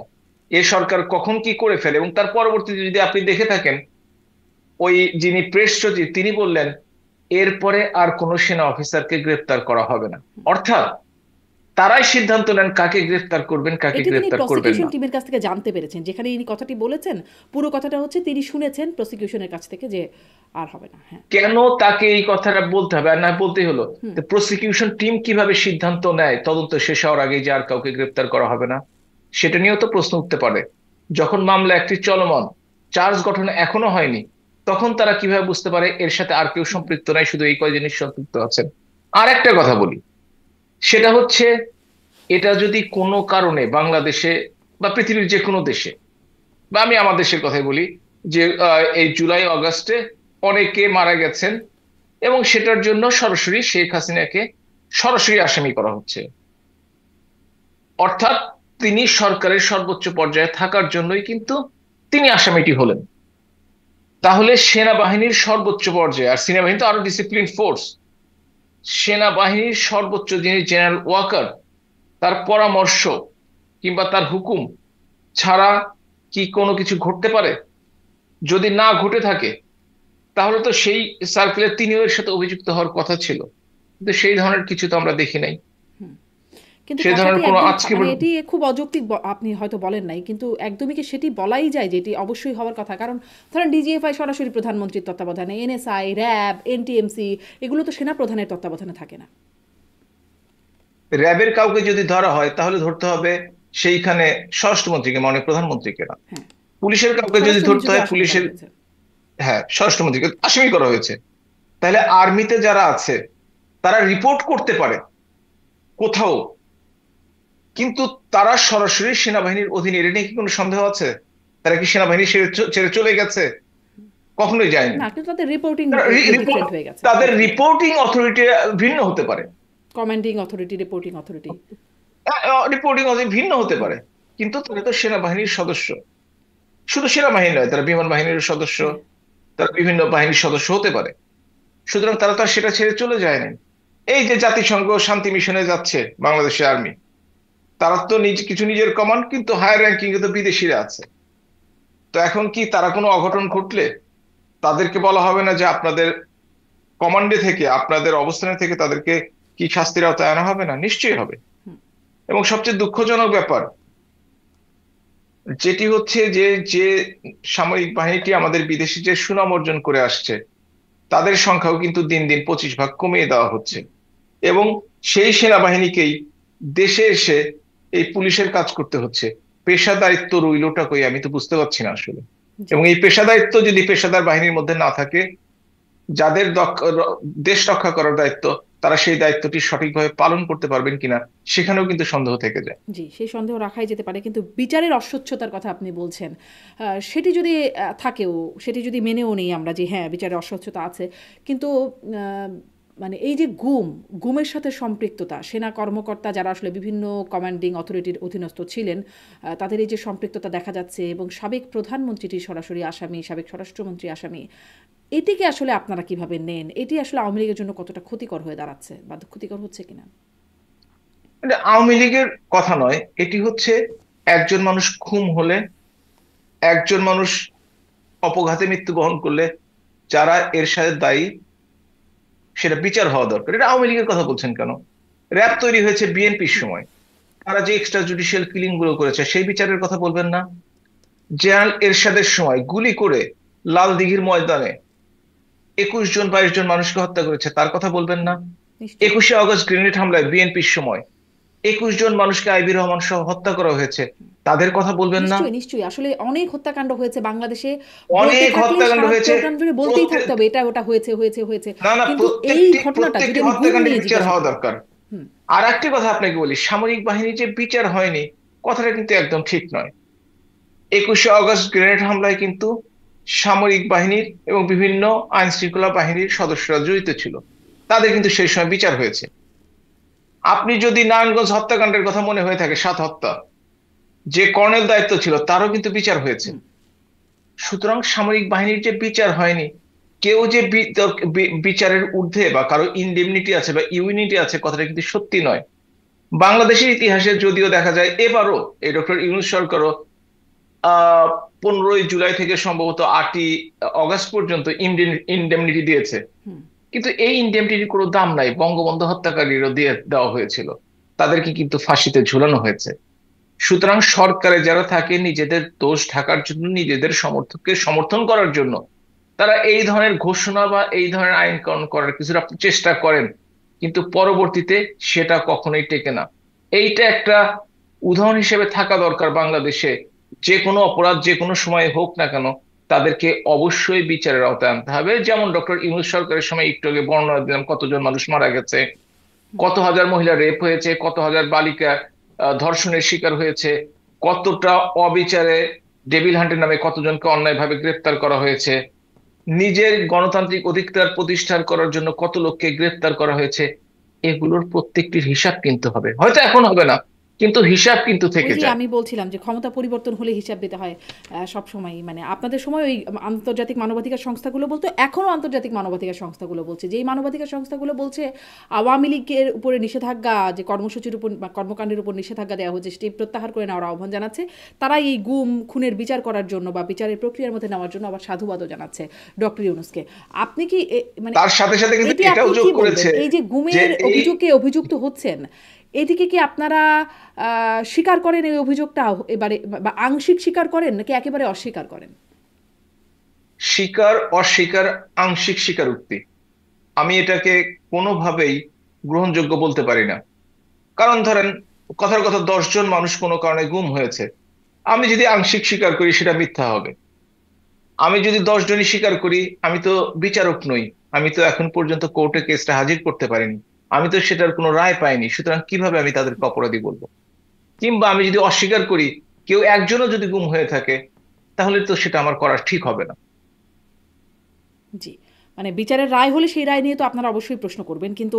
এ সরকার কখন কি করে ফেলে, এবং তার পরবর্তীতে যদি আপনি দেখে থাকেন, ওই যিনি প্রেস সচিব তিনি বললেন এরপরে আর কোনো সেনা অফিসারকে গ্রেফতার করা হবে না। অর্থাৎ তারাই সিদ্ধান্ত নেন কাকে গ্রেফতার করবেন, কাকে এটি তিনি গ্রেফতার করবেন প্রসিকিউশন না। টিমের কাছ থেকে জানতে পেরেছেন, যেখানে ইনি কথাটি বলেছেন, পুরো কথাটা হচ্ছে তিনি শুনেছেন প্রসিকিউশনের কাছ থেকে যে আর হবে না। হ্যাঁ। কেন তাকে এই কথাটা বলতে হবে, আর না বলতেই হলো? হুম। প্রসিকিউশন টিম কিভাবে সিদ্ধান্ত নেয় তদন্ত শেষ হওয়ার আগে যে আর কাউকে গ্রেফতার করা হবে না? সেটা নিয়েও তো প্রশ্ন উঠতে পারে। যখন মামলা একটি চলমান, চার্জ গঠন এখনো হয়নি, তখন তারা কিভাবে বুঝতে পারে এর সাথে আর কেউ হুম। সম্পৃক্ত নাই, শুধু এই কয়জনই সম্পৃক্ত আছেন? আর একটা কথা বলি, সেটা হচ্ছে, এটা যদি কোনো কারণে বাংলাদেশে বা পৃথিবীর যে কোনো দেশে, বা আমি আমার দেশের কথাই বলি, যে এই জুলাই আগস্টে অনেকে মারা গেছেন, এবং সেটার জন্য সরাসরি শেখ হাসিনাকে সরাসরি আসামি করা হচ্ছে, অর্থাৎ তিনি সরকারের সর্বোচ্চ পর্যায়ে থাকার জন্যই কিন্তু তিনি আসামিটি হলেন। তাহলে সেনাবাহিনীর সর্বোচ্চ পর্যায়ে, আর সেনাবাহিনী তো আরো ডিসিপ্লিন ফোর্স, সেনাবাহিনীর সর্বোচ্চ যিনি জেনারেল ওয়াকার, তার পরামর্শ কিংবা তার হুকুম ছাড়া কি কোনো কিছু ঘটতে পারে? যদি না ঘটে থাকে, তাহলে তো সেই সার্কেলের তিনিও এর সাথে অভিযুক্ত হওয়ার কথা ছিল, কিন্তু সেই ধরনের কিছু তো আমরা দেখি নাই। কিন্তু সেই ধরনের কথাটি কোনো একদম আজকে মানে এটি খুব অযৌক্তিক, আপনি হয়তো বলেন নাই, কিন্তু একদমই কি সেটি বলাই যায় যে এটি অবশ্যই হওয়ার কথা? কারণ ধরেন ডিজিএফআই সরাসরি প্রধানমন্ত্রীর তত্ত্বাবধানে, এনএসআই, র্যাব, এনটিএমসি এগুলো তো সেনা প্রধানের তত্ত্বাবধানে থাকে না। র্যাবের কাউকে যদি ধরা হয়, তাহলে ধরতে হবে সেইখানে স্বরাষ্ট্রমন্ত্রীকে, মানে প্রধানমন্ত্রীকে না। হ্যাঁ। পুলিশের কাউকে যদি ধরতে স্বরাষ্ট্রমন্ত্রীকে হয়, আসামি করা পুলিশের, হয়েছে। হ্যাঁ, স্বরাষ্ট্রমন্ত্রীকে আসামি করা হয়েছে, তাহলে আর্মিতে যারা আছে তারা রিপোর্ট করতে পারে কোথাও, কিন্তু তারা সরাসরি সেনাবাহিনীর অধীনে, এটা নিয়ে কি কোনো সন্দেহ আছে? তারা কি সেনাবাহিনী ছেড়ে ছেড়ে চলে গেছে? কখনোই যায়নি। না, কিন্তু তাদের রিপোর্টিং রিপোর্ট, ডিফারেন্ট হয়ে গেছে, তাদের রিপোর্টিং অথরিটি ভিন্ন হতে পারে, commanding authority, reporting authority. Reporting authority ভিন্ন হতে পারে, কিন্তু তারা তো সেনাবাহিনীর সদস্য। শুধু সেনাবাহিনী নয়, তারা বিমান বাহিনীর সদস্য, হ্যাঁ, তারা বিভিন্ন বাহিনীর সদস্য হতে পারে। সুতরাং তারা তো আর সেটা ছেড়ে চলে যায়নি। এই যে জাতিসংঘ শান্তি মিশনে যাচ্ছে বাংলাদেশের আর্মি, তারা তো কিছু নিজের কমান্ড, কিন্তু হায়ার র্যাঙ্কিং এ তো বিদেশিরা আছে। তো এখন কি তারা কোনো অঘটন ঘটলে তাদেরকে বলা হবে না যে আপনাদের কমান্ডে থেকে, আপনাদের অবস্থানে থেকে তাদেরকে কি শাস্তির আওতায় আনা হবে না? নিশ্চয়ই হবে। হুম, এবং সবচেয়ে দুঃখজনক ব্যাপার যেটি হচ্ছে যে, যে সামরিক বাহিনীটি আমাদের বিদেশে যে সুনাম অর্জন করে আসছে, তাদের সংখ্যাও কিন্তু দিন দিন 25 ভাগ কমিয়ে দেওয়া হচ্ছে। এবং সেই সেনাবাহিনীকেই দেশে এসে এই পুলিশের কাজ করতে হচ্ছে। পেশাদারিত্ব রইলটা কই, আমি তো বুঝতে পারছি না আসলে। জি। এবং এই পেশাদারিত্ব যদি পেশাদার বাহিনীর মধ্যে না থাকে, যাদের দেশ রক্ষা করার দায়িত্ব, তারা সেই দায়িত্বটি সঠিকভাবে পালন করতে পারবেন কিনা, সেখানেও কিন্তু সন্দেহ থেকে যায়। জি, সেই সন্দেহ রাখাই যেতে পারে, কিন্তু বিচারের অস্বচ্ছতার কথা আপনি বলছেন, সেটি যদি থাকেও, সেটি যদি মেনেও নেই আমরা যে হ্যাঁ বিচারের অস্বচ্ছতা আছে, কিন্তু আহ, মানে এই যে গুমের সাথে সম্পৃক্ততা, সেনা কর্মকর্তা যারা আসলে বিভিন্ন কমান্ডিং অথরিটির অধীনস্থ ছিলেন, তাদের এই যে সম্পৃক্ততা দেখা যাচ্ছে, এবং সাবেক প্রধানমন্ত্রীটি সরাসরি আসামি, সাবেক স্বরাষ্ট্রমন্ত্রী আসামি, এটিকে আসলে আপনারা কিভাবে নেন? এটি আসলে আওয়ামী লীগের জন্য কতটা ক্ষতিকর হয়ে দাঁড়াচ্ছে বা ক্ষতিকর হচ্ছে কিনা? এটা আওয়ামী লীগের কথা নয়, এটি হচ্ছে একজন মানুষ খুন হলে, একজন মানুষ অপঘাতে মৃত্যুবরণ করলে, যারা এর সাথে দায়ী, সেটা বিচার হওয়া দরকার। এটা আওয়ামী লীগের কথা বলছেন কেন? র্যাব তৈরি হয়েছে বিএনপির সময়, তারা যে এক্সট্রা জুডিশিয়াল কিলিং গুলো করেছে সেই বিচারের কথা বলবেন না? জেনারেল এরশাদের সময় গুলি করে লাল দিঘির ময়দানে 21 জন 22 জন মানুষকে হত্যা করেছে, তার কথা বলবেন না? নিশ্চয়ই। 21শে আগস্ট গ্রেনেড হামলায় বিএনপির সময় 21 জন মানুষকে আইবি রহমান সহ হত্যা করা হয়েছে, তাদের কথা বলবেন না? নিশ্চয়ই, নিশ্চয়ই, আসলে অনেক হত্যাকাণ্ড হয়েছে বাংলাদেশে, বলতে অনেক থাকলে হত্যাকাণ্ড সারা হয়েছে। প্রোগ্রাম জুড়ে বলতেই থাকতে হবে এটা ওটা হয়েছে হয়েছে হয়েছে, না না, কিন্তু এই প্রত্যেকটি ঘটনাটা যদি প্রত্যেকটি আমি গুম হত্যাকাণ্ডের নিয়ে বিচার জিজ্ঞাসা হওয়া করি। দরকার। হুম। আর একটি কথা আপনাকে বলি, সামরিক বাহিনীর যে বিচার হয়নি, কথাটা কিন্তু একদম ঠিক নয়। 21শে আগস্ট গ্রেনেড হামলায় কিন্তু সামরিক বাহিনীর এবং বিভিন্ন আইন শৃঙ্খলা বাহিনীর সদস্যরা জড়িত ছিল, তাদের কিন্তু সেই সময় বিচার হয়েছে। আপনি যদি নারায়ণগঞ্জ হত্যাকাণ্ডের কথা মনে হয়ে থাকে, 7 হত্যা, যে কর্নেল দায়িত্ব ছিল, তারও কিন্তু বিচার হয়েছে। হুম। সুতরাং সামরিক বাহিনীর যে বিচার হয়নি, কেউ যে বিচারের ঊর্ধ্বে বা কারো ইনডেমনিটি আছে বা ইউনিটি আছে, কথাটা কিন্তু সত্যি নয়। বাংলাদেশের ইতিহাসে যদিও দেখা যায়, এবারও এই ডক্টর ইউনূস সরকারও 15ই জুলাই থেকে সম্ভবত 8ই অগাস্ট পর্যন্ত ইনডেমনিটি দিয়েছে, হুম। কিন্তু এই ইনডেমনিটির কোনো দাম নাই। বঙ্গবন্ধু হত্যাকারীরও দিয়ে দেওয়া হয়েছিল, তাদেরকে কিন্তু ফাঁসিতে ঝুলানো হয়েছে। সুতরাং সরকারে যারা থাকে, নিজেদের দোষ ঢাকার জন্য, নিজেদের সমর্থককে সমর্থন করার জন্য, তারা এই ধরনের ঘোষণা বা এই ধরনের আইন কানুন করার কিছুটা চেষ্টা করেন, কিন্তু পরবর্তীতে সেটা কখনোই টেকে না। এইটা একটা উদাহরণ হিসেবে থাকা দরকার বাংলাদেশে। যে কোনো অপরাধ যে কোনো সময় হোক না কেন, তাদেরকে অবশ্যই বিচারের আওতায় আনতে হবে। যেমন ডক্টর ইউনূস সরকারের সময় একটু আগে বর্ণনা দিলাম, কতজন মানুষ মারা গেছে, কত হাজার মহিলা রেপ হয়েছে, কত হাজার বালিকা ধর্ষণের শিকার হয়েছে, কতটা অবিচারে ডেভিল হান্টের নামে কতজনকে অন্যায়ভাবে গ্রেপ্তার করা হয়েছে, নিজের গণতান্ত্রিক অধিকার প্রতিষ্ঠা করার জন্য কত লোককে গ্রেপ্তার করা হয়েছে। এগুলোর প্রত্যেকটির হিসাব কিন্তু হবে, হয়তো এখন হবে না, কিন্তু হিসাব কিন্তু ওই থেকে যে যায়। আমি বলছিলাম যে ক্ষমতা পরিবর্তন হলে হিসাব দিতে হয়, সব সময়, মানে আপনাদের সময় ওই আন্তর্জাতিক মানবাধিকার সংস্থাগুলো বলতো, এখনও আন্তর্জাতিক মানবাধিকার সংস্থাগুলো বলছে, যেই মানবাধিকার সংস্থাগুলো বলছে আওয়ামী লীগের উপরে নিষেধাজ্ঞা, যে কর্মসূচির উপর বা কর্মকাণ্ডের উপর নিষেধাজ্ঞা দেওয়া হচ্ছে, সেটি প্রত্যাহার করে নেওয়ার আহ্বান জানাচ্ছে, তারা এই গুম খুনের বিচার করার জন্য বা বিচারের প্রক্রিয়ার মধ্যে নেওয়ার জন্য আবার সাধুবাদও জানাচ্ছে ডক্টর ইউনূসকে। আপনি কি মানে তার সাথে সাথে কিন্তু এটি এটাও আপনি যোগ কি করেছে বলবেন, এই যে যে গুমের এই অভিযোগে অভিযুক্ত হচ্ছেন, এদিকে কি আপনারা স্বীকার করেন এই অভিযোগটা এবারে, বা আংশিক স্বীকার করেন নাকি একেবারে অস্বীকার করেন? স্বীকার অস্বীকার, আংশিক স্বীকারোক্তি, আমি এটাকে কোনোভাবেই গ্রহণযোগ্য বলতে পারি না। কারণ ধরেন, কথার কথা, 10 জন মানুষ কোনো কারণে গুম হয়েছে, আমি যদি আংশিক স্বীকার করি সেটা মিথ্যা হবে। আমি যদি 10 জনই স্বীকার করি, আমি তো বিচারক নই, আমি তো এখন পর্যন্ত কোর্টে কেসটা হাজির করতে পারিনি, আমি তো সেটার কোনো রায় পাইনি, সুতরাং কিভাবে আমি তাদেরকে অপরাধী বলবো? কিংবা আমি যদি অস্বীকার করি, কেউ একজনও যদি গুম হয়ে থাকে, তাহলে তো সেটা আমার করা ঠিক হবে না। জি, মানে বিচারের রায় হলে সেই রায় নিয়ে তো আপনারা অবশ্যই প্রশ্ন করবেন, কিন্তু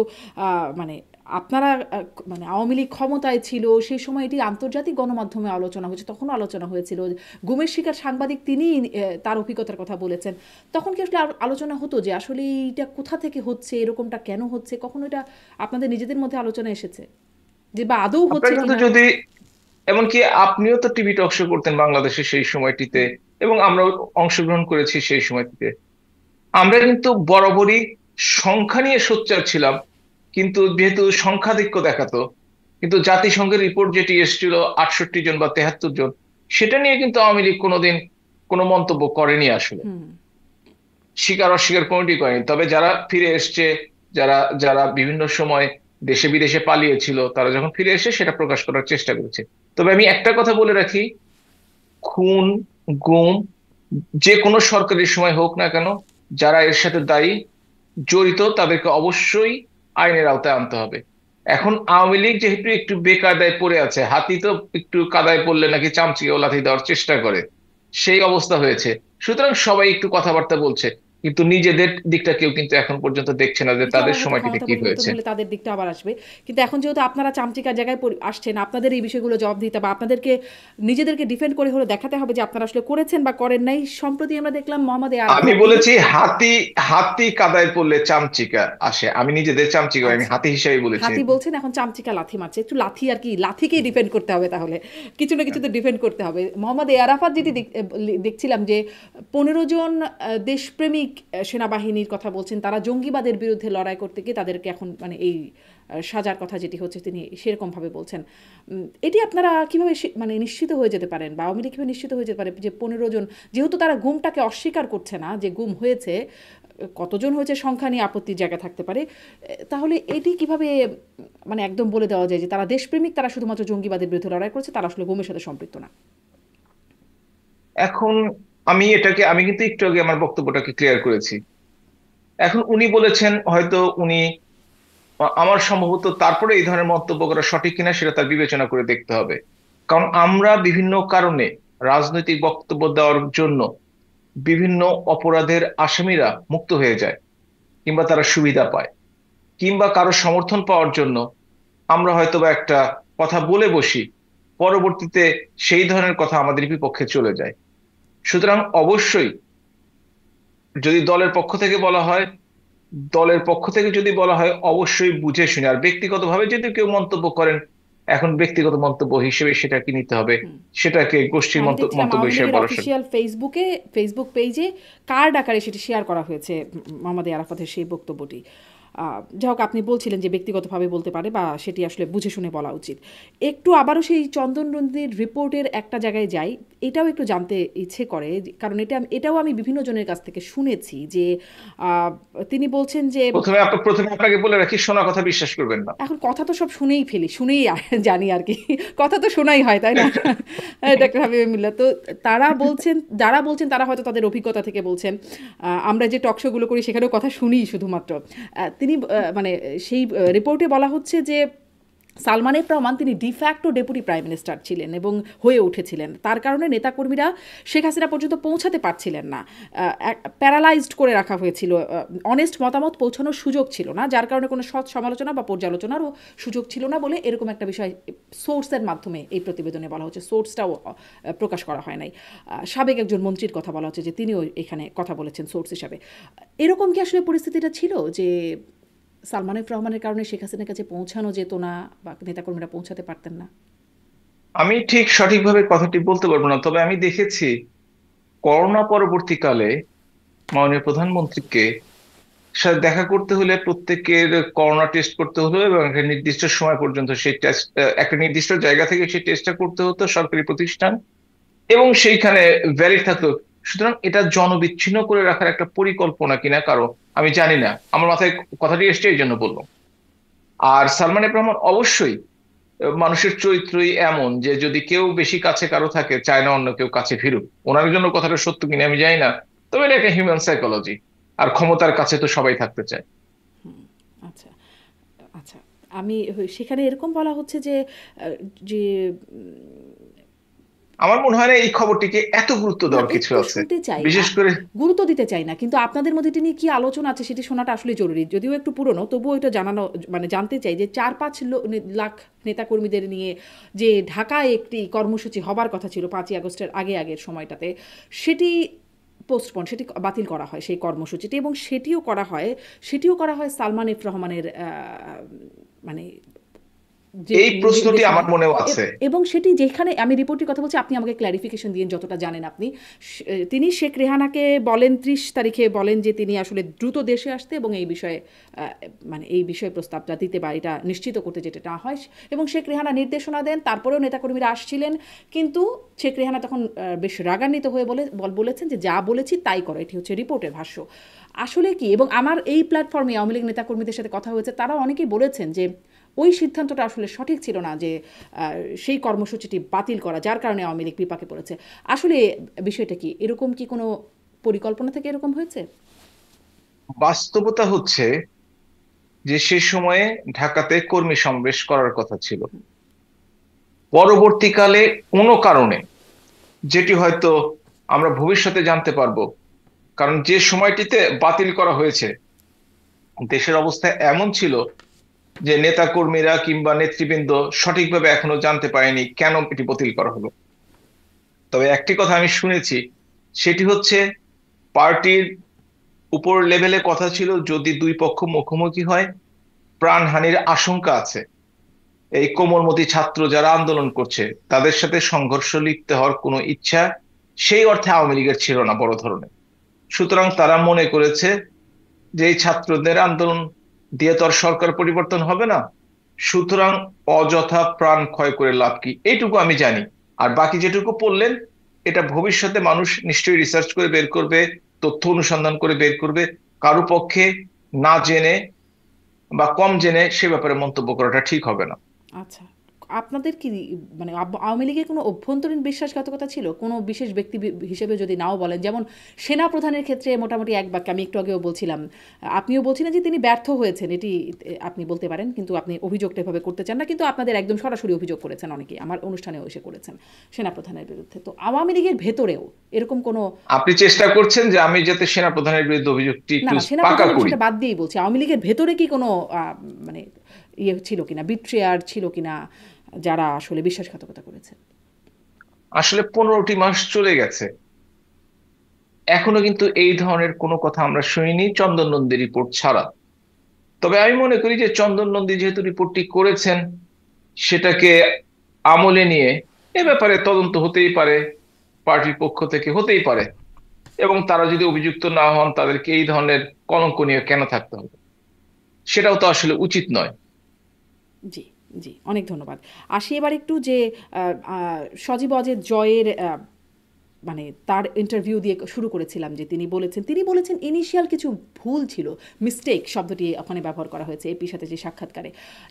মানে আপনারা মানে আওয়ামী লীগ ক্ষমতায় ছিল সেই সময় এটি আন্তর্জাতিক গণমাধ্যমে আলোচনা হয়েছে, তখনও আলোচনা হয়েছিল। গুমের শিকার সাংবাদিক তিনি তার অভিজ্ঞতার কথা বলেছেন। তখন কি আসলে আলোচনা হতো যে আসলে এইটা কোথা থেকে হচ্ছে, এরকমটা কেন হচ্ছে? কখনো এটা আপনাদের নিজেদের মধ্যে আলোচনা এসেছে যে বা আদৌ আপনারা হচ্ছে কিন্তু কিনা? যদি, এমনকি আপনিও তো টিভি টক শো করতেন বাংলাদেশে সেই সময়টিতে, হুম, এবং আমরাও অংশগ্রহণ করেছি সেই সময়টিতে। আমরা কিন্তু বরাবরই সংখ্যা নিয়ে সোচ্চার ছিলাম, কিন্তু যেহেতু সংখ্যাধিক্য দেখাতো, কিন্তু জাতিসংঘের রিপোর্ট যেটি এসেছিল 68 জন বা 73 জন, সেটা নিয়ে কিন্তু আওয়ামী লীগ কোনোদিন কোনো মন্তব্য করেনি আসলে, হুম, স্বীকার অস্বীকার কোনোটি করেনি। তবে যারা ফিরে এসছে, যারা যারা বিভিন্ন সময় দেশে বিদেশে পালিয়েছিল, তারা যখন ফিরে এসে সেটা প্রকাশ করার চেষ্টা করেছে। তবে আমি একটা কথা বলে রাখি, খুন, গুম, যে কোনো সরকারি সময় হোক না কেন, যারা এর সাথে দায়ী, জড়িত, তাদেরকে অবশ্যই আইনের আওতায় আনতে হবে। এখন আওয়ামী লীগ যেহেতু একটু বেকায়দায় পড়ে আছে, হাতি তো একটু কাদায় পড়লে নাকি চামচিকে ও লাথি দেওয়ার চেষ্টা করে, সেই অবস্থা হয়েছে। সুতরাং সবাই একটু কথাবার্তা বলছে, কিন্তু নিজেদের দিকটা কেউ কিন্তু এখন পর্যন্ত দেখছে না যে একটু তাদের আবার হয়তো সময়টিতে ক্ষমতা কি পরিবর্তন হয়েছে। হলে তাদের দিকটা আবার আসবে। কিন্তু এখন যেহেতু আপনারা চামচিকার জায়গায় আসছেন, আপনাদের এই বিষয়গুলো জবাব দিতে বা আপনাদেরকে নিজেদেরকে ডিফেন্ড করে হলে দেখাতে হবে যে আপনারা আসলে করেছেন বা করেন নাই। সম্প্রতি আমরা দেখলাম মোহাম্মদ এ আমি আরাফাত, তিনি বলেছি হাতি, হাতি কাদায় পড়লে চামচিকা আসে, আমি নিজেদের চামচিকা, আমি আচ্ছা, হাতি হিসাবে বলেছি। হাতি বলছেন, এখন চামচিকা লাথি মারছে। একটু লাথি আর কি, লাথিকেই ডিফেন্ড করতে হবে তাহলে। কিছু না কিছু তো ডিফেন্ড করতে হবে। মোহাম্মদ এ আরাফাত যেটি দেখছিলাম যে 15 জন দেশপ্রেমিক সেনাবাহিনীর কথা বলছেন, তারা জঙ্গিবাদের বিরুদ্ধে লড়াই করতে গিয়ে তাদেরকে এখন মানে এই সাজার কথা যেটি হচ্ছে তিনি সেরকমভাবে বলছেন। এটি আপনারা কিভাবে মানে নিশ্চিত হয়ে যেতে পারেন বা আওয়ামী লীগ কিভাবে নিশ্চিত হয়ে যেতে পারে যে 15 জন, যেহেতু তারা গুমটাকে অস্বীকার করছে না যে গুম হয়েছে, কতজন হয়েছে সংখ্যা নিয়ে আপত্তির জায়গা থাকতে পারে, তাহলে এটি কিভাবে মানে একদম বলে দেওয়া যায় যে তারা দেশপ্রেমিক, তারা শুধুমাত্র জঙ্গিবাদের বিরুদ্ধে লড়াই করেছে, তারা আসলে গুমের সাথে সম্পৃক্ত না? এখন আমি কিন্তু একটু আগে আমার বক্তব্যটাকে ক্লিয়ার করেছি। এখন উনি বলেছেন, হয়তো উনি, আমার সম্ভবত তারপরে এই ধরনের মন্তব্য করা সঠিক কিনা সেটা তার বিবেচনা করে দেখতে হবে। কারণ আমরা বিভিন্ন কারণে রাজনৈতিক বক্তব্য দেওয়ার জন্য বিভিন্ন অপরাধের আসামিরা মুক্ত হয়ে যায়, কিংবা তারা সুবিধা পায়, কিংবা কারো সমর্থন পাওয়ার জন্য আমরা হয়তোবা একটা কথা বলে বসি, পরবর্তীতে সেই ধরনের কথা আমাদের বিপক্ষে চলে যায়। সুতরাং অবশ্যই যদি দলের পক্ষ থেকে বলা হয়, অবশ্যই বুঝে শুনে। আর ব্যক্তিগতভাবে যদি কেউ মন্তব্য করেন, এখন ব্যক্তিগত মন্তব্য হিসেবে সেটাকে নিতে হবে, হুম। সেটাকে গোষ্ঠীর আমি দেখছিলাম মন্তব্য আওয়ামী হিসেবে লীগের বলা সঠিক। অফিসিয়াল ফেসবুক পেজে কার্ড আকারে সেটি শেয়ার করা হয়েছে, মোহাম্মদ আরাফাতের সেই বক্তব্যটি। যাই হোক, আপনি বলছিলেন যে ব্যক্তিগতভাবে বলতে পারে বা সেটি আসলে বুঝে শুনে বলা উচিত। একটু আবারও সেই চন্দন নন্দীর রিপোর্টের একটা জায়গায় যাই, এটাও একটু জানতে ইচ্ছে করে, কারণ এটাও আমি বিভিন্ন জনের কাছ থেকে শুনেছি যে আহ, তিনি বলছেন যে প্রথমে আপনাকে বলে রাখি, শোনা কথা বিশ্বাস করবেন না। এখন কথা তো সব শুনেই ফেলি, শুনেই জানি আর কি। কথা তো শোনাই হয়, তাই না? ডাক্তার হাবিবুল্লাহ তো, যারা বলছেন তারা হয়তো তাদের অভিজ্ঞতা থেকে বলছেন। আমরা যে টক শোগুলো করি সেখানেও কথা শুনি শুধুমাত্র। তিনি মানে সেই রিপোর্টে বলা হচ্ছে যে সালমান এফ রহমান তিনি ডিফ্যাক্টো ডেপুটি প্রাইম মিনিস্টার ছিলেন এবং হয়ে উঠেছিলেন, তার কারণে নেতাকর্মীরা শেখ হাসিনা পর্যন্ত পৌঁছাতে পারছিলেন না, প্যারালাইজড করে রাখা হয়েছিল, অনেস্ট মতামত পৌঁছানোর সুযোগ ছিল না, যার কারণে কোনো সৎ সমালোচনা বা পর্যালোচনারও সুযোগ ছিল না বলে এরকম একটা বিষয় সোর্সের মাধ্যমে এই প্রতিবেদনে বলা হচ্ছে। সোর্সটাও প্রকাশ করা হয় নাই। সাবেক একজন মন্ত্রীর কথা বলা হচ্ছে যে তিনিও এখানে কথা বলেছেন সোর্স হিসাবে। এরকম কি আসলে পরিস্থিতিটা ছিল যে সালমান এফ রহমানের কারণে শেখ হাসিনার কাছে পৌঁছানো যেত না বা নেতাকর্মীরা পৌঁছাতে পারতেন না? আমি ঠিক সঠিকভাবে কথাটি বলতে পারবো না, তবে আমি দেখেছি করোনা পরবর্তীকালে মাননীয় প্রধানমন্ত্রীকে সাথে দেখা করতে হলে প্রত্যেকের করোনা টেস্ট করতে হলো, এবং একটা নির্দিষ্ট সময় পর্যন্ত সেই টেস্ট, একটা নির্দিষ্ট জায়গা থেকে সেই টেস্টটা করতে হতো, সরকারি প্রতিষ্ঠান, এবং সেইখানে ভ্যালিড থাকতো। সুতরাং এটা জনবিচ্ছিন্ন করে রাখার একটা পরিকল্পনা কিনা কারো, আমি জানি না, আমার মাথায় কথাটি এসছে এই জন্য বলবো। আর সালমান এফ রহমান অবশ্যই মানুষের চরিত্রই এমন যে যদি কেউ বেশি কাছে কারো থাকে চায় না অন্য কেউ কাছে ফিরুক। ওনার জন্য কথাটা সত্য কিনা আমি জানি না, তবে এটা একটা হিউম্যান সাইকোলজি। আর ক্ষমতার কাছে তো সবাই থাকতে চায়। হুম, আচ্ছা আচ্ছা। আমি সেখানে এরকম বলা হচ্ছে যে যে আমার মনে হয় না এই খবরটিকে এত গুরুত্ব না, দেওয়ার কিছু একটু আছে, শুনতে চাই। বিশেষ করে। গুরুত্ব দিতে চাই না। কিন্তু আপনাদের মধ্যে এটি নিয়ে কি আলোচনা আছে সেটি শোনাটা আসলে জরুরি। যদিও একটু পুরনো, তবুও এটা জানানো মানে জানতে চাই যে ৪-৫ লাখ নেতাকর্মীদের নিয়ে যে ঢাকায় একটি কর্মসূচি হবার কথা ছিল ৫ই আগস্টের আগের সময়টাতে, সেটি পোস্টপোন, সেটি বাতিল করা হয় সেই কর্মসূচিটি, এবং সেটিও করা হয় সালমান এফ রহমানের মানে যে এই প্রশ্নটি আমার নির্দেশনায়। মনেও আছে। এবং সেটি যেখানে আমি রিপোর্টের কথা বলছি, আপনি আমাকে ক্ল্যারিফিকেশন দিন যতটা জানেন আপনি। তিনি শেখ রেহানাকে বলেন ৩০ তারিখে বলেন যে তিনি আসলে দ্রুত দেশে আসতে এবং এই বিষয়ে মানে এই বিষয়ে প্রস্তাবটা দিতে বা এটা নিশ্চিত করতে যেটা না হয়, এবং শেখ রেহানা নির্দেশনা দেন। তারপরেও নেতাকর্মীরা আসছিলেন, কিন্তু শেখ রেহানা তখন বেশ রাগান্বিত হয়ে বলেছেন যে যা বলেছি তাই করো। এটি হচ্ছে রিপোর্টের ভাষ্য। আসলে কি, এবং আমার এই প্ল্যাটফর্মে আওয়ামী লীগ নেতাকর্মীদের সাথে কথা হয়েছে, তারা অনেকেই বলেছেন যে ওই সিদ্ধান্তটা আসলে সঠিক ছিল না, যে সেই কর্মসূচিটি বাতিল করা, যার কারণে আওয়ামী লীগ বিপাকে পড়েছে। আসলে বিষয়টা কি, এরকম কি কোনো পরিকল্পনা থেকে এরকম হয়েছে? বাস্তবতা হচ্ছে যে সে সময়ে ঢাকাতে কর্মী সমাবেশ করার কথা ছিল। পরবর্তীকালে কোনো কারণে, যেটি হয়তো আমরা ভবিষ্যতে জানতে পারবো, কারণ যে সময়টিতে বাতিল করা হয়েছে দেশের অবস্থা এমন ছিল যে নেতা কর্মীরা কিংবা নেতৃবৃন্দ সঠিকভাবে এখনো জানতে পারেনি কেন এটি বাতিল করা হলো। তবে একটি কথা আমি শুনেছি, সেটি হচ্ছে পার্টির উপর লেভেলে কথা ছিল যদি দুই পক্ষ মুখোমুখি হয় প্রাণহানির আশঙ্কা আছে। এই কোমলমতি ছাত্র যারা আন্দোলন করছে তাদের সাথে সংঘর্ষ লিপ্ত হওয়ার কোনো ইচ্ছা সেই অর্থে আওয়ামী লীগের ছিল না বড় ধরনের। সুতরাং তারা মনে করেছে যে এই ছাত্রদের আন্দোলন দিয়ে তো আর সরকার পরিবর্তন হবে না, সুতরাং অযথা প্রাণ ক্ষয় করে লাভ কি, এইটুকু আমি জানি। আর বাকি যেটুকু পড়লেন এটা ভবিষ্যতে মানুষ নিশ্চয়ই রিসার্চ করে বের করবে, তথ্য অনুসন্ধান করে বের করবে। কারো পক্ষে না জেনে বা কম জেনে সে ব্যাপারে মন্তব্য করাটা ঠিক হবে না। আচ্ছা, আপনাদের কি মানে আওয়ামী লীগের কোনো অভ্যন্তরীণ বিশ্বাসঘাতকতা ছিল কোনো বিশেষ ব্যক্তি হিসেবে, যদি নাও বলেন? যেমন সেনা প্রধানের ক্ষেত্রে মোটামুটি এক বাক্যে, আমি একটু আগেও বলছিলাম, আপনিও বলছিলেন যে তিনি ব্যর্থ হয়েছেন, এটি আপনি বলতে পারেন, কিন্তু আপনি অভিযোগটা এভাবে করতে চান না, কিন্তু আপনাদের একদম সরাসরি অভিযোগ করেছেন অনেকেই, আমার অনুষ্ঠানেও এসে করেছেন সেনা প্রধানের বিরুদ্ধে। তো আওয়ামী লীগের ভেতরেও এরকম কোনো, আপনি চেষ্টা করছেন যে আমি যাতে সেনাপ্রধানের বিরুদ্ধে অভিযোগটি না একটু না, সেনা পাকা প্রধানের করি। বিষয়টা বাদ দিয়েই বলছি, আওয়ামী লীগের ভেতরে কি কোনো মানে ইয়ে ছিল কিনা, বিট্রেয়ার ছিল কিনা, যারা আসলে বিশ্বাসঘাতকতা করেছে? আসলে 15টি মাস চলে গেছে, এখনো কিন্তু এই ধরনের কোনো কথা আমরা শুনিনি চন্দন নন্দী রিপোর্ট ছাড়া। তবে আমি মনে করি যে চন্দন নন্দী যেহেতু রিপোর্টটি করেছেন সেটাকে আমলে নিয়ে এ ব্যাপারে তদন্ত হতেই পারে, পার্টির পক্ষ থেকে হতেই পারে। এবং তারা যদি অভিযুক্ত না হন তাদেরকে এই ধরনের কলঙ্ক নিয়ে কেন থাকতে হবে, সেটাও তো আসলে উচিত নয়। জি, জি, অনেক ধন্যবাদ। আসি এবার একটু যে সজীব অজের জয়ের মানে তার ইন্টারভিউ দিয়ে শুরু করেছিলাম, যে তিনি বলেছেন ইনিশিয়াল কিছু ভুল ছিল, মিস্টেক শব্দটি ওখানে ব্যবহার করা হয়েছে এপির সাথে যে সাক্ষাৎকারে।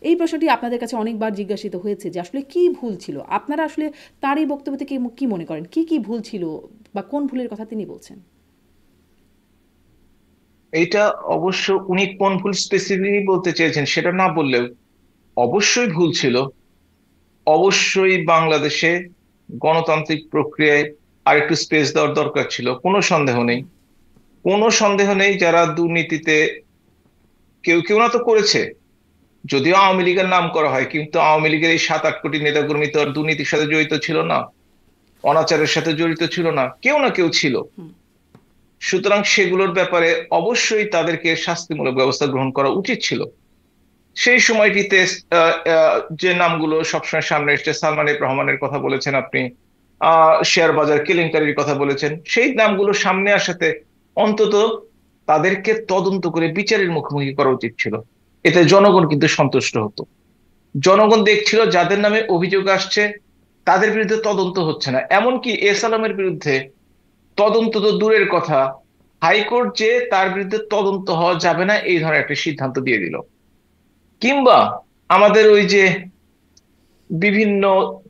এই প্রশ্নটি আপনাদের কাছে অনেকবার জিজ্ঞাসিত হয়েছে যে আসলে কি ভুল ছিল। আপনারা আসলে তার এই বক্তব্য থেকে কি মনে করেন, কি কি ভুল ছিল বা কোন ভুলের কথা তিনি বলছেন? এইটা অবশ্য উনি কোন ভুল স্পেসিফিকলি বলতে চেয়েছেন সেটা না বললেও অবশ্যই ভুল ছিল। অবশ্যই বাংলাদেশে গণতান্ত্রিক প্রক্রিয়ায় আরেকটু স্পেস দেওয়ার দরকার ছিল, কোনো সন্দেহ নেই। কোনো সন্দেহ নেই যারা দুর্নীতিতে কেউ কেউ না তো করেছে, যদিও আওয়ামী লীগের নাম করা হয়, কিন্তু আওয়ামী লীগের এই 7-8 কোটি নেতাকর্মী তো আর দুর্নীতির সাথে জড়িত ছিল না, অনাচারের সাথে জড়িত ছিল না, কেউ না কেউ ছিল। সুতরাং সেগুলোর ব্যাপারে অবশ্যই তাদেরকে শাস্তিমূলক ব্যবস্থা গ্রহণ করা উচিত ছিল। সেই সময়টিতে যে নামগুলো সবসময় সামনে এসছে, সালমান এফ রহমানের কথা বলেছেন আপনি, শেয়ার বাজার কেলেঙ্কারির কথা বলেছেন, সেই নামগুলো সামনে আসাতে অন্তত তাদেরকে তদন্ত করে বিচারের মুখোমুখি করা উচিত ছিল। এতে জনগণ কিন্তু সন্তুষ্ট হতো। জনগণ দেখছিল যাদের নামে অভিযোগ আসছে তাদের বিরুদ্ধে তদন্ত হচ্ছে না। এমনকি এস আলমের বিরুদ্ধে তদন্ত তো দূরের কথা, হাইকোর্ট যে তার বিরুদ্ধে তদন্ত হওয়া যাবে না এই ধরনের একটা সিদ্ধান্ত দিয়ে দিল। কিংবা আমাদের ওই যে বিভিন্ন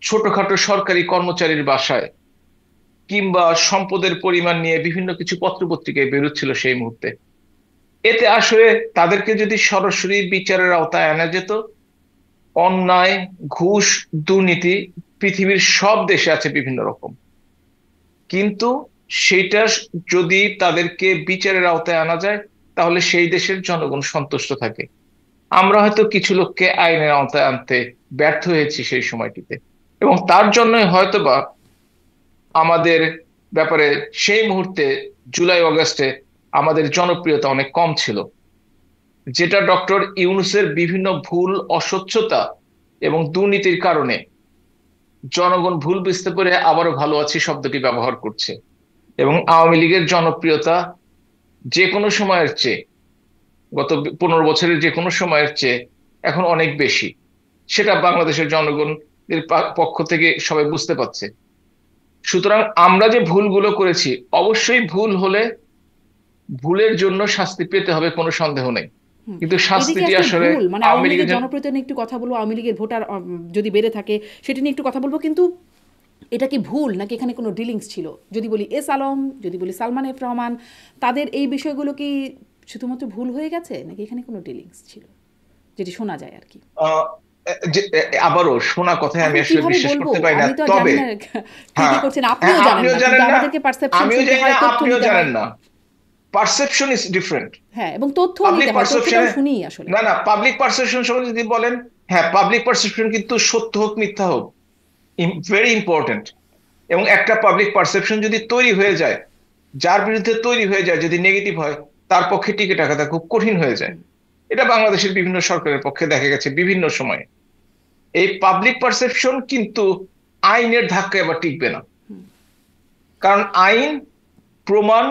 ছোটখাটো সরকারি কর্মচারীর বাসায়, কিংবা সম্পদের পরিমাণ নিয়ে বিভিন্ন কিছু পত্রপত্রিকায় বেরোচ্ছিল সেই মুহূর্তে। এতে আসলে তাদেরকে যদি সরাসরি বিচারের আওতায় আনা যেত, অন্যায়, ঘুষ, দুর্নীতি পৃথিবীর সব দেশে আছে বিভিন্ন রকম, কিন্তু সেটা যদি তাদেরকে বিচারের আওতায় আনা যায়, তাহলে সেই দেশের জনগণ সন্তুষ্ট থাকে। আমরা হয়তো কিছু লোককে আইনের আওতায় আনতে ব্যর্থ হয়েছি সেই সময়টিতে, এবং তার জন্যই হয়তোবা আমাদের ব্যাপারে সেই মুহূর্তে জুলাই অগাস্টে আমাদের জনপ্রিয়তা অনেক কম ছিল, যেটা ডক্টর ইউনূসের বিভিন্ন ভুল, অস্বচ্ছতা এবং দুর্নীতির কারণে জনগণ ভুল বুঝতে পেরে আবারও ভালো আছি শব্দটি ব্যবহার করছে। এবং আওয়ামী লীগের জনপ্রিয়তা যে কোনো সময়ের চেয়ে, গত 15 বছরের যে কোনো সময়ের চেয়ে এখন অনেক বেশি। সেটা বাংলাদেশের জনগণের পক্ষ থেকে সবাই বুঝতে পারছে। সুতরাং আমরা যে ভুলগুলো করেছি, অবশ্যই ভুল হলে ভুলের জন্য শাস্তি পেতে হবে, কোনো সন্দেহ নেই, হুম। কিন্তু এদিকে শাস্তিটি আসলে আসলে ভুল, মানে আওয়ামী আওয়ামী লীগের লীগের জনপ্রিয়তা নিয়ে একটু কথা বলবো, আওয়ামী লীগের ভোটার যদি বেড়ে থাকে সেটা নিয়ে একটু কথা বলবো, কিন্তু এটা কি ভুল নাকি এখানে কোনো ডিলিংস ছিল? যদি বলি এস আলম, যদি বলি সালমান এফ রহমান, তাদের এই বিষয়গুলো কি শুধুমাত্র ভুল হয়ে গেছে নাকি এখানে কোনো ডিলিংস ছিল, যেটি শোনা যায় আর কি? আহ, আবারও শোনা কথায় আমি এখন আসলে কিভাবে বিশ্বাস বলবো, করতে পারি না। আমি তো আর জানি তবে না কে হ্যাঁ, কি করছেন, হ্যাঁ, আপনিও জানেন আপনিও না, কিন্তু জানেন না, আমাদেরকে পারসেপশন আমিও শুনতে জানি হয়, না, তথ্য আপনিও নিতে হয়। জানেন না। Perception is different. হ্যাঁ, এবং তথ্য পাবলিক নিতে হয়, পারসেপশনে, তথ্যটাও শুনি আসলে। না না, পাবলিক পারসেপশন সম্বন্ধে যদি বলেন, হ্যাঁ, পাবলিক পারসেপশন কিন্তু সত্য হোক মিথ্যা হোক, ভেরি ইম্পর্টেন্ট। এবং একটা পাবলিক পারসেপশন যদি তৈরি হয়ে যায়, যার বিরুদ্ধে তৈরি হয়ে যায়, যদি নেগেটিভ হয়, তার পক্ষে টিকে থাকাটা খুব কঠিন হয়ে যায়। এটা বাংলাদেশের বিভিন্ন সরকারের পক্ষে দেখা গেছে বিভিন্ন সময়ে। এই পাবলিক পারসেপশন কিন্তু আইনের ধাক্কায় আবার টিকবে না, কারণ আইন, প্রমাণ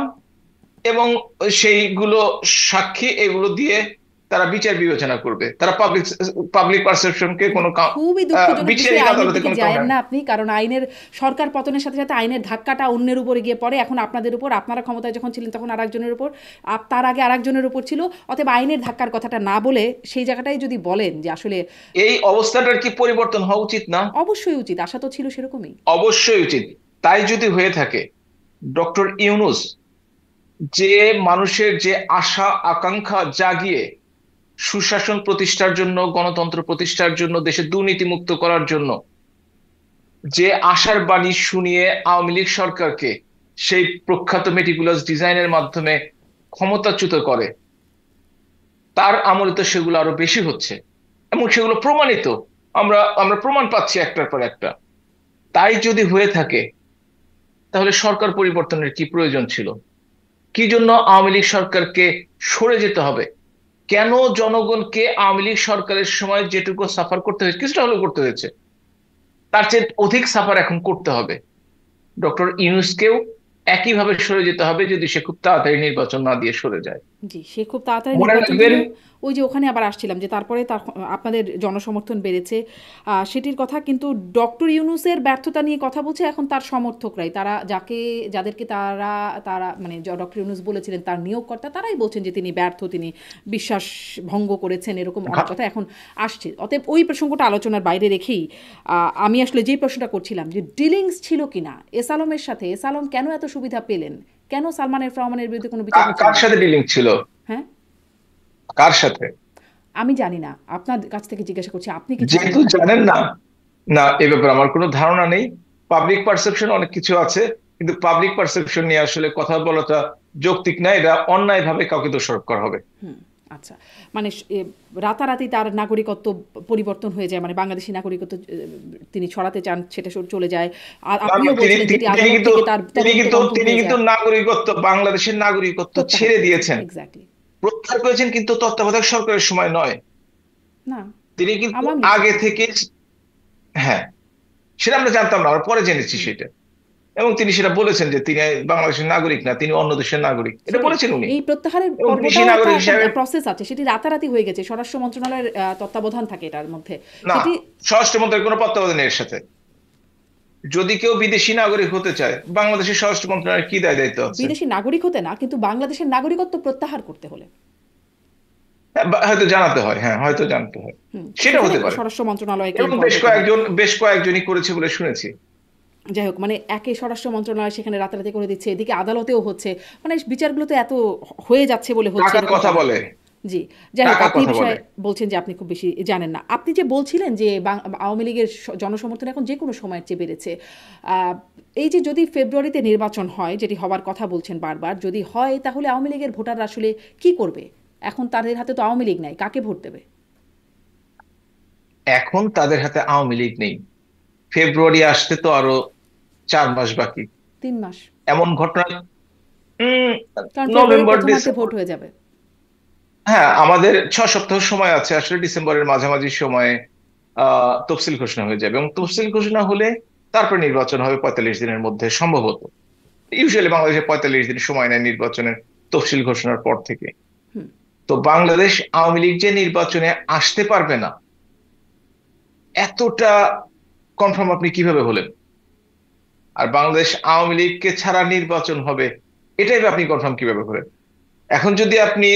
এবং সেইগুলো, সাক্ষী, এগুলো দিয়ে তারা বিচার বিবেচনা করবে। তারা পাবলিক পাবলিক পারসেপশনকে কোনো খুবই দুঃখজনক বিষয়, বিচারিক আইনের আদালতে দিকে কোনো যায়েন কাউন্টার। না আপনি, কারণ আইনের সরকার পতনের সাথে সাথে আইনের ধাক্কাটা অন্যের উপরে গিয়ে পড়ে। এখন আপনাদের উপর, আপনারা ক্ষমতায় যখন ছিলেন তখন আরেকজনের উপর, তার আগে আরেকজনের উপর ছিল। অতএব আইনের ধাক্কার কথাটা না বলে সেই জায়গাটাই যদি বলেন যে আসলে এই অবস্থাটার কি পরিবর্তন হওয়া উচিত না? অবশ্যই উচিত, আশা তো ছিল সেরকমই। অবশ্যই উচিত। তাই যদি হয়ে থাকে, ডক্টর ইউনূস যে মানুষের যে আশা আকাঙ্ক্ষা জাগিয়ে সুশাসন প্রতিষ্ঠার জন্য, গণতন্ত্র প্রতিষ্ঠার জন্য, দেশে দুর্নীতি মুক্ত করার জন্য যে আশার বাণী শুনিয়ে আওয়ামী লীগ সরকারকে সেই প্রখ্যাত মেটিকুলাস ডিজাইনের মাধ্যমে ক্ষমতাচ্যুত করে, তার আমলে তো সেগুলো আরো বেশি হচ্ছে, এবং সেগুলো প্রমাণিত। আমরা আমরা প্রমাণ পাচ্ছি একটার পর একটা। তাই যদি হয়ে থাকে, তাহলে সরকার পরিবর্তনের কি প্রয়োজন ছিল? কি জন্য আওয়ামী লীগ সরকারকে সরে যেতে হবে? কেন জনগণকে আওয়ামী লীগ সরকারের সময় যেটুকু সাফার করতে হয়েছে, কিছুটা হলেও করতে হয়েছে, তার চেয়ে অধিক সাফার এখন করতে হবে? ডক্টর ইউনূসকেও একইভাবে সরে যেতে হবে, যদি সে খুব তাড়াতাড়ি নির্বাচন না দিয়ে সরে যায়। জি, সে খুব তাড়াতাড়ি মনে নির্বাচন রাখবেন, দিলেও ওই যে ওখানে আবার আসছিলাম যে তারপরে তার আপনাদের জনসমর্থন বেড়েছে, সেটির কথা, কিন্তু ডক্টর ইউনূসের ব্যর্থতা নিয়ে কথা বলছে এখন তার সমর্থকরাই, তারা যাদেরকে তারা তারা মানে ডক্টর ইউনূস বলেছিলেন তার নিয়োগকর্তা, তারাই বলছেন যে তিনি ব্যর্থ, তিনি বিশ্বাস ভঙ্গ করেছেন, এরকম অনেক কথা এখন আসছে। অতএব ওই প্রসঙ্গটা আলোচনার বাইরে রেখেই আমি আসলে যেই প্রশ্নটা করছিলাম যে ডিলিংস ছিল কিনা এস আলমের সাথে, এস আলম কেন এত সুবিধা পেলেন, কেন সালমান এফ রহমানের বিরুদ্ধে কোনো বিচার হচ্ছে কার না? সাথে ডিলিং ছিল? হ্যাঁ, কার সাথে? আমি জানি না, আপনার কাছ থেকে জিজ্ঞাসা করছি, আপনি কিছু যেহেতু জানেন নাকি? জানেন না, না, এ ব্যাপারে আমার কোনো ধারণা নেই। পাবলিক পারসেপশন অনেক কিছু আছে, কিন্তু পাবলিক পারসেপশন নিয়ে আসলে কথা বলাটা যৌক্তিক না, এটা অন্যায়ভাবে কাউকে দোষারোপ করা হবে। হুম, আচ্ছা, মানে রাতারাতি তার নাগরিকত্ব পরিবর্তন হয়ে যায়, মানে বাংলাদেশি নাগরিকত্ব তিনি ছড়াতে চান, সেটা চলে যায়। আর না, না, আপনিও তিনি বলছিলেন তিনি যেটি তিনি আদালত কিন্তু থেকে তার তিনি তদন্ত কিন্তু বন্ধ তিনি হয়ে কিন্তু যায়, নাগরিকত্ব, বাংলাদেশের নাগরিকত্ব প্রত্যাহার ছেড়ে করেছেন, দিয়েছেন। এক্স্যাক্টলি। প্রত্যাহার করেছেন, কিন্তু তত্ত্বাবধায়ক সরকারের সময় নয়। না, তিনি কিন্তু আওয়ামী লীগ আগে সরকার। থেকে, হ্যাঁ, সেটা আমরা জানতাম না, আমরা পরে জেনেছি সেটা। এবং তিনি সেটা বলেছেন যে তিনি বাংলাদেশের নাগরিক না, তিনি অন্য দেশের নাগরিক, এটা সেটাই, বলেছেন উনি। এই প্রত্যাহারের এবং কৃষি পর্বটাও নাগরিক হিসাবে, একটা প্রসেস আছে, সেটি রাতারাতি হয়ে গেছে, স্বরাষ্ট্র মন্ত্রণালয়ের তত্ত্বাবধান থাকে এটার মধ্যে না, সেটি। স্বরাষ্ট্রমন্ত্রীর কোনো তত্ত্বাবধান নেই এর সাথে। যদি কেউ বিদেশি নাগরিক হতে চায়, বাংলাদেশের স্বরাষ্ট্র মন্ত্রণালয়ের কি দায় দায়িত্ব আছে? বিদেশি নাগরিক হতে না, কিন্তু বাংলাদেশের নাগরিকত্ব প্রত্যাহার করতে হলে হয়তো জানাতে হয়, হ্যাঁ হয়তো জানাতে হয়, সেটা সেখানে হতে পারে। স্বরাষ্ট্র মন্ত্রণালয়কে এবং ইনভলভ হতে হয়। বেশ কয়েকজনই করেছে বলে শুনেছি। যাই হোক, মানে একে স্বরাষ্ট্র মন্ত্রণালয় সেখানে রাতারাতি করে দিচ্ছে, এদিকে আদালতেও হচ্ছে, মানে বিচারগুলো তো এত হয়ে যাচ্ছে বলে হচ্ছে টাকার এরকম কথা তা না। বলে, জি। যাই হোক, টাকার আপনি এই কথা বলে। বিষয়ে বলছেন যে আপনি খুব বেশি জানেন না। আপনি যে বলছিলেন যে আওয়ামী লীগের জনসমর্থন এখন যে কোনো সময়ের চেয়ে বেড়েছে, আহ, এই যে যদি ফেব্রুয়ারিতে নির্বাচন হয়, যেটি হবার কথা বলছেন বারবার, যদি হয় তাহলে আওয়ামী লীগের ভোটাররা আসলে কি করবে? এখন তাদের হাতে তো আওয়ামী লীগ নাই, কাকে ভোট দেবে? এখন তাদের হাতে আওয়ামী লীগ নেই, ফেব্রুয়ারি আসতে তো আরো 4 মাস বাকি। 3 মাস। এমন ঘটনা, উম, কারণ ফেব্রুয়ারির নভেম্বর প্রথমার্ধে ভোট ডিসেম্বর, হয়ে যাবে। হ্যাঁ আমাদের 6 সপ্তাহ সময় আছে, আসলে ডিসেম্বরের মাঝামাঝি সময়ে তফসিল ঘোষণা হয়ে যাবে, এবং তফসিল ঘোষণা হলে তারপর নির্বাচন হবে 45 দিনের মধ্যে সম্ভবত। ইউজুয়ালি বাংলাদেশে 45 দিন সময় নেয় নির্বাচনের তফসিল ঘোষণার পর থেকে। তো বাংলাদেশ আওয়ামী লীগ যে নির্বাচনে আসতে পারবে না, এতটা কনফার্ম আপনি কিভাবে হলেন? আর বাংলাদেশ আওয়ামী লীগকে ছাড়া নির্বাচন হবে, এটাই বা আপনি কনফার্ম কিভাবে হলেন? এখন যদি আপনি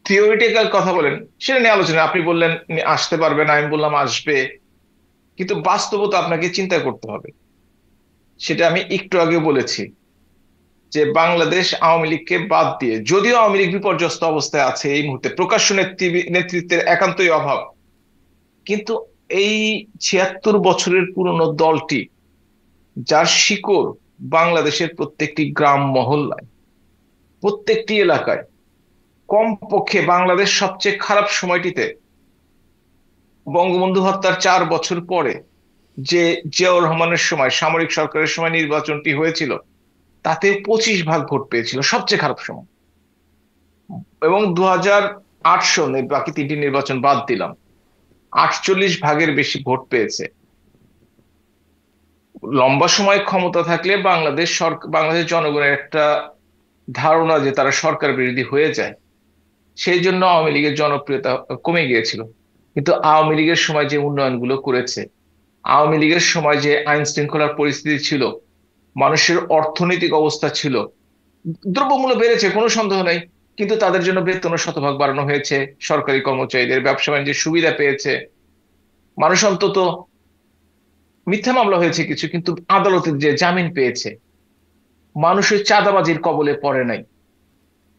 থিওরিটিক্যাল কথা বলেন, সেটা নিয়ে আলোচনা, আপনি বললেন আসতে পারবে না, আমি বললাম আসবে, কিন্তু বাস্তবতা আপনাকে চিন্তা করতে হবে। সেটা আমি একটু আগে বলেছি যে বাংলাদেশ আওয়ামী লীগকে বাদ দিয়ে, যদিও আওয়ামী লীগ বিপর্যস্ত অবস্থায় আছে এই মুহূর্তে, প্রকাশ্য নেতৃত্বের একান্তই অভাব, কিন্তু এই 76 বছরের পুরনো দলটি, যার শিকড় বাংলাদেশের প্রত্যেকটি গ্রাম মহল্লায়, প্রত্যেকটি এলাকায়, কমপক্ষে বাংলাদেশ সবচেয়ে খারাপ সময়টিতে, বঙ্গবন্ধু হত্যার 4 বছর পরে যে জিয়াউর রহমানের সময় সামরিক সরকারের সময় নির্বাচনটি হয়েছিল, তাতে 25 ভাগ ভোট পেয়েছিল, সবচেয়ে খারাপ সময়। এবং 2008 সনে, বাকি 3টি নির্বাচন বাদ দিলাম, 48 ভাগের বেশি ভোট পেয়েছে। লম্বা সময় ক্ষমতা থাকলে বাংলাদেশ জনগণের একটা ধারণা যে তারা সরকার বিরোধী হয়ে যায়, সেই জন্য আওয়ামী লীগের জনপ্রিয়তা কমে গিয়েছিল। কিন্তু আওয়ামী লীগের সময় যে উন্নয়নগুলো করেছে, আওয়ামী লীগের সময় যে আইন শৃঙ্খলার পরিস্থিতি ছিল, মানুষের অর্থনৈতিক অবস্থা ছিল, দ্রব্যমূল্য বেড়েছে কোনো সন্দেহ নেই, কিন্তু তাদের জন্য বেতনও শতভাগ বাড়ানো হয়েছে, সরকারি কর্মচারীদের ব্যবসা বাণিজ্যের সুবিধা পেয়েছে, মানুষ অন্তত, মিথ্যা মামলা হয়েছে কিছু কিন্তু আদালতের যে জামিন পেয়েছে, মানুষের চাঁদাবাজির কবলে পড়ে নাই।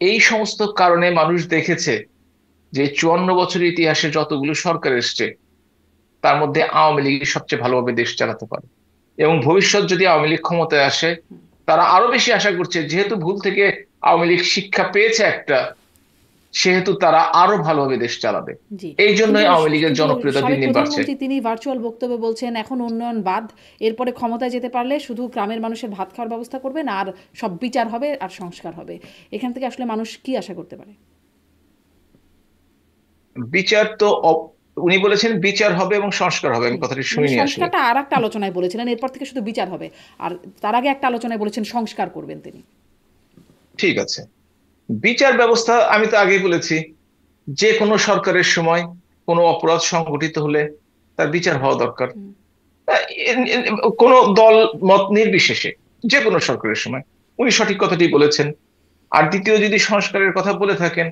এই সমস্ত কারণে মানুষ দেখেছে যে 54 বছরের ইতিহাসে যতগুলো সরকার এসছে, তার মধ্যে আওয়ামী লীগ সবচেয়ে ভালোভাবে দেশ চালাতে পারে। এবং ভবিষ্যৎ যদি আওয়ামী লীগ ক্ষমতায় আসে, তারা আরো বেশি আশা করছে, যেহেতু ভুল থেকে আওয়ামী লীগ শিক্ষা পেয়েছে একটা, সেহেতু তারা আরো ভালোভাবে দেশ চালাবে। জি। এই কিন্তু জন্যই আওয়ামী লীগের কিন্তু জনপ্রিয়তা দিন সাবেক দিন বাড়ছে। প্রধানমন্ত্রী তিনি ভার্চুয়াল বক্তব্যে বলছেন এখন উন্নয়ন বাদ, এরপরে ক্ষমতায় যেতে পারলে শুধু গ্রামের মানুষের ভাত খাওয়ার ব্যবস্থা করবেন, আর সব বিচার হবে আর সংস্কার হবে। এখান থেকে আসলে মানুষ কি আশা করতে পারে? বিচার তো উনি বলেছেন বিচার হবে এবং সংস্কার হবে, আমি কথাটি মানে শুনিনি আসলে। সংস্কারটা আর একটা আলোচনায় বলেছিলেন, এরপর থেকে শুধু বিচার হবে। আর তার আগে একটা আলোচনায় বলেছেন সংস্কার করবেন তিনি। ঠিক আছে, বিচার ব্যবস্থা আমি তো আগেই বলেছি, যে কোনো সরকারের সময় কোনো অপরাধ সংগঠিত হলে তার বিচার হওয়া দরকার। আহ, কোনো দল মত নির্বিশেষে, যে কোনো সরকারের সময়, উনি সঠিক কথাটি বলেছেন। আর দ্বিতীয়, যদি সংস্কারের কথা বলে থাকেন,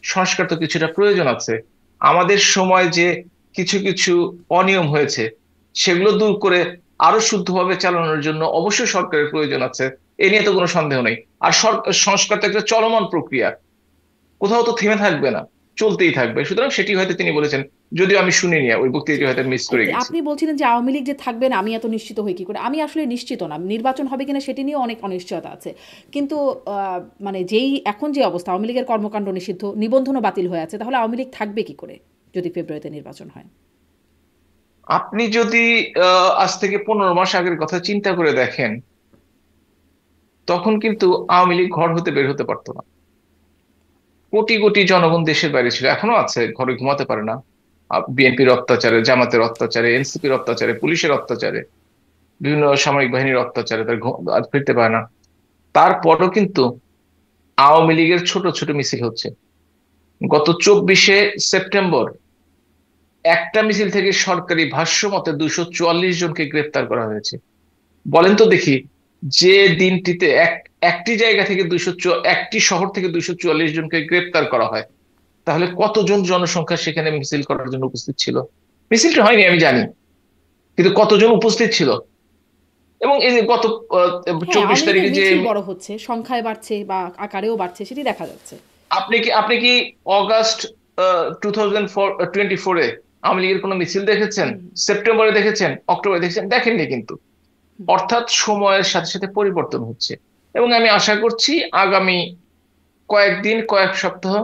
সংস্কার তো কিছুটা প্রয়োজন আছে। আমাদের সময় যে কিছু কিছু অনিয়ম হয়েছে, সেগুলো দূর করে আরো শুদ্ধভাবে চালানোর জন্য অবশ্যই সরকারের প্রয়োজন আছে, এ নিয়ে তো কোনো সন্দেহ নেই। আর সংস্কার তো একটা চলমান প্রক্রিয়া, কোথাও তো থেমে থাকবে না, চলতেই থাকবে। সুতরাং সেটি হয়তো তিনি বলেছেন, যদিও আমি শুনিনি, ওই বক্তৃতাটি হয়তো মিস করে গেছি। আপনি বলছিলেন যে আওয়ামী লীগ যে থাকবেন আমি এত নিশ্চিত হই কি করে? আমি আসলে নিশ্চিত না, নির্বাচন হবে কিনা সেটি নিয়ে অনেক অনিশ্চয়তা আছে। কিন্তু মানে যেই এখন যে অবস্থা, আওয়ামী লীগের কর্মকাণ্ড নিষিদ্ধ, নিবন্ধনও বাতিল হয়ে আছে, তাহলে আওয়ামী লীগ থাকবে কি করে যদি ফেব্রুয়ারিতে নির্বাচন হয়? আপনি যদি আজ থেকে 15 মাস আগের কথা চিন্তা করে দেখেন, তখন কিন্তু আওয়ামী লীগ ঘর হতে বের হতে পারতো না। কোটি কোটি জনগণ দেশের বাইরে ছিল, এখনো আছে, ঘরে ঘুমাতে পারে না। বিএনপির অত্যাচারে, জামাতের অত্যাচারে, এনসিপির অত্যাচারে, পুলিশের অত্যাচারে, বিভিন্ন সামরিক বাহিনীর অত্যাচারে তার আজ ফিরতে পারে না। তারপরও কিন্তু আওয়ামী লীগের ছোট ছোট মিছিল হচ্ছে। গত 24শে সেপ্টেম্বর একটা মিছিল থেকে সরকারি ভাষ্য মতে 244 জনকে গ্রেপ্তার করা হয়েছে। বলেন তো দেখি, যে দিনটিতে একটি জায়গা থেকে একটি শহর থেকে 244 জনকে গ্রেপ্তার করা হয়, তাহলে কতজন জনসংখ্যা সেখানে মিছিল করার জন্য উপস্থিত ছিল? মিছিলটা হয়নি আমি জানি, কিন্তু কতজন উপস্থিত ছিল? এবং এই যে গত হ্যাঁ, 24 আওয়ামী লীগের তারিখে যে মিছিল বড় হচ্ছে, সংখ্যায় বাড়ছে বা আকারেও বাড়ছে, সেটি দেখা যাচ্ছে। আপনি কি অগাস্ট 2024-এ আওয়ামী লীগের কোনো মিছিল দেখেছেন? হুম, সেপ্টেম্বরে দেখেছেন? অক্টোবরে দেখেছেন? দেখেননি কিন্তু। হুম। অর্থাৎ সময়ের সাথে সাথে পরিবর্তন হচ্ছে, এবং আমি আশা করছি আগামী কয়েকদিন, কয়েক সপ্তাহ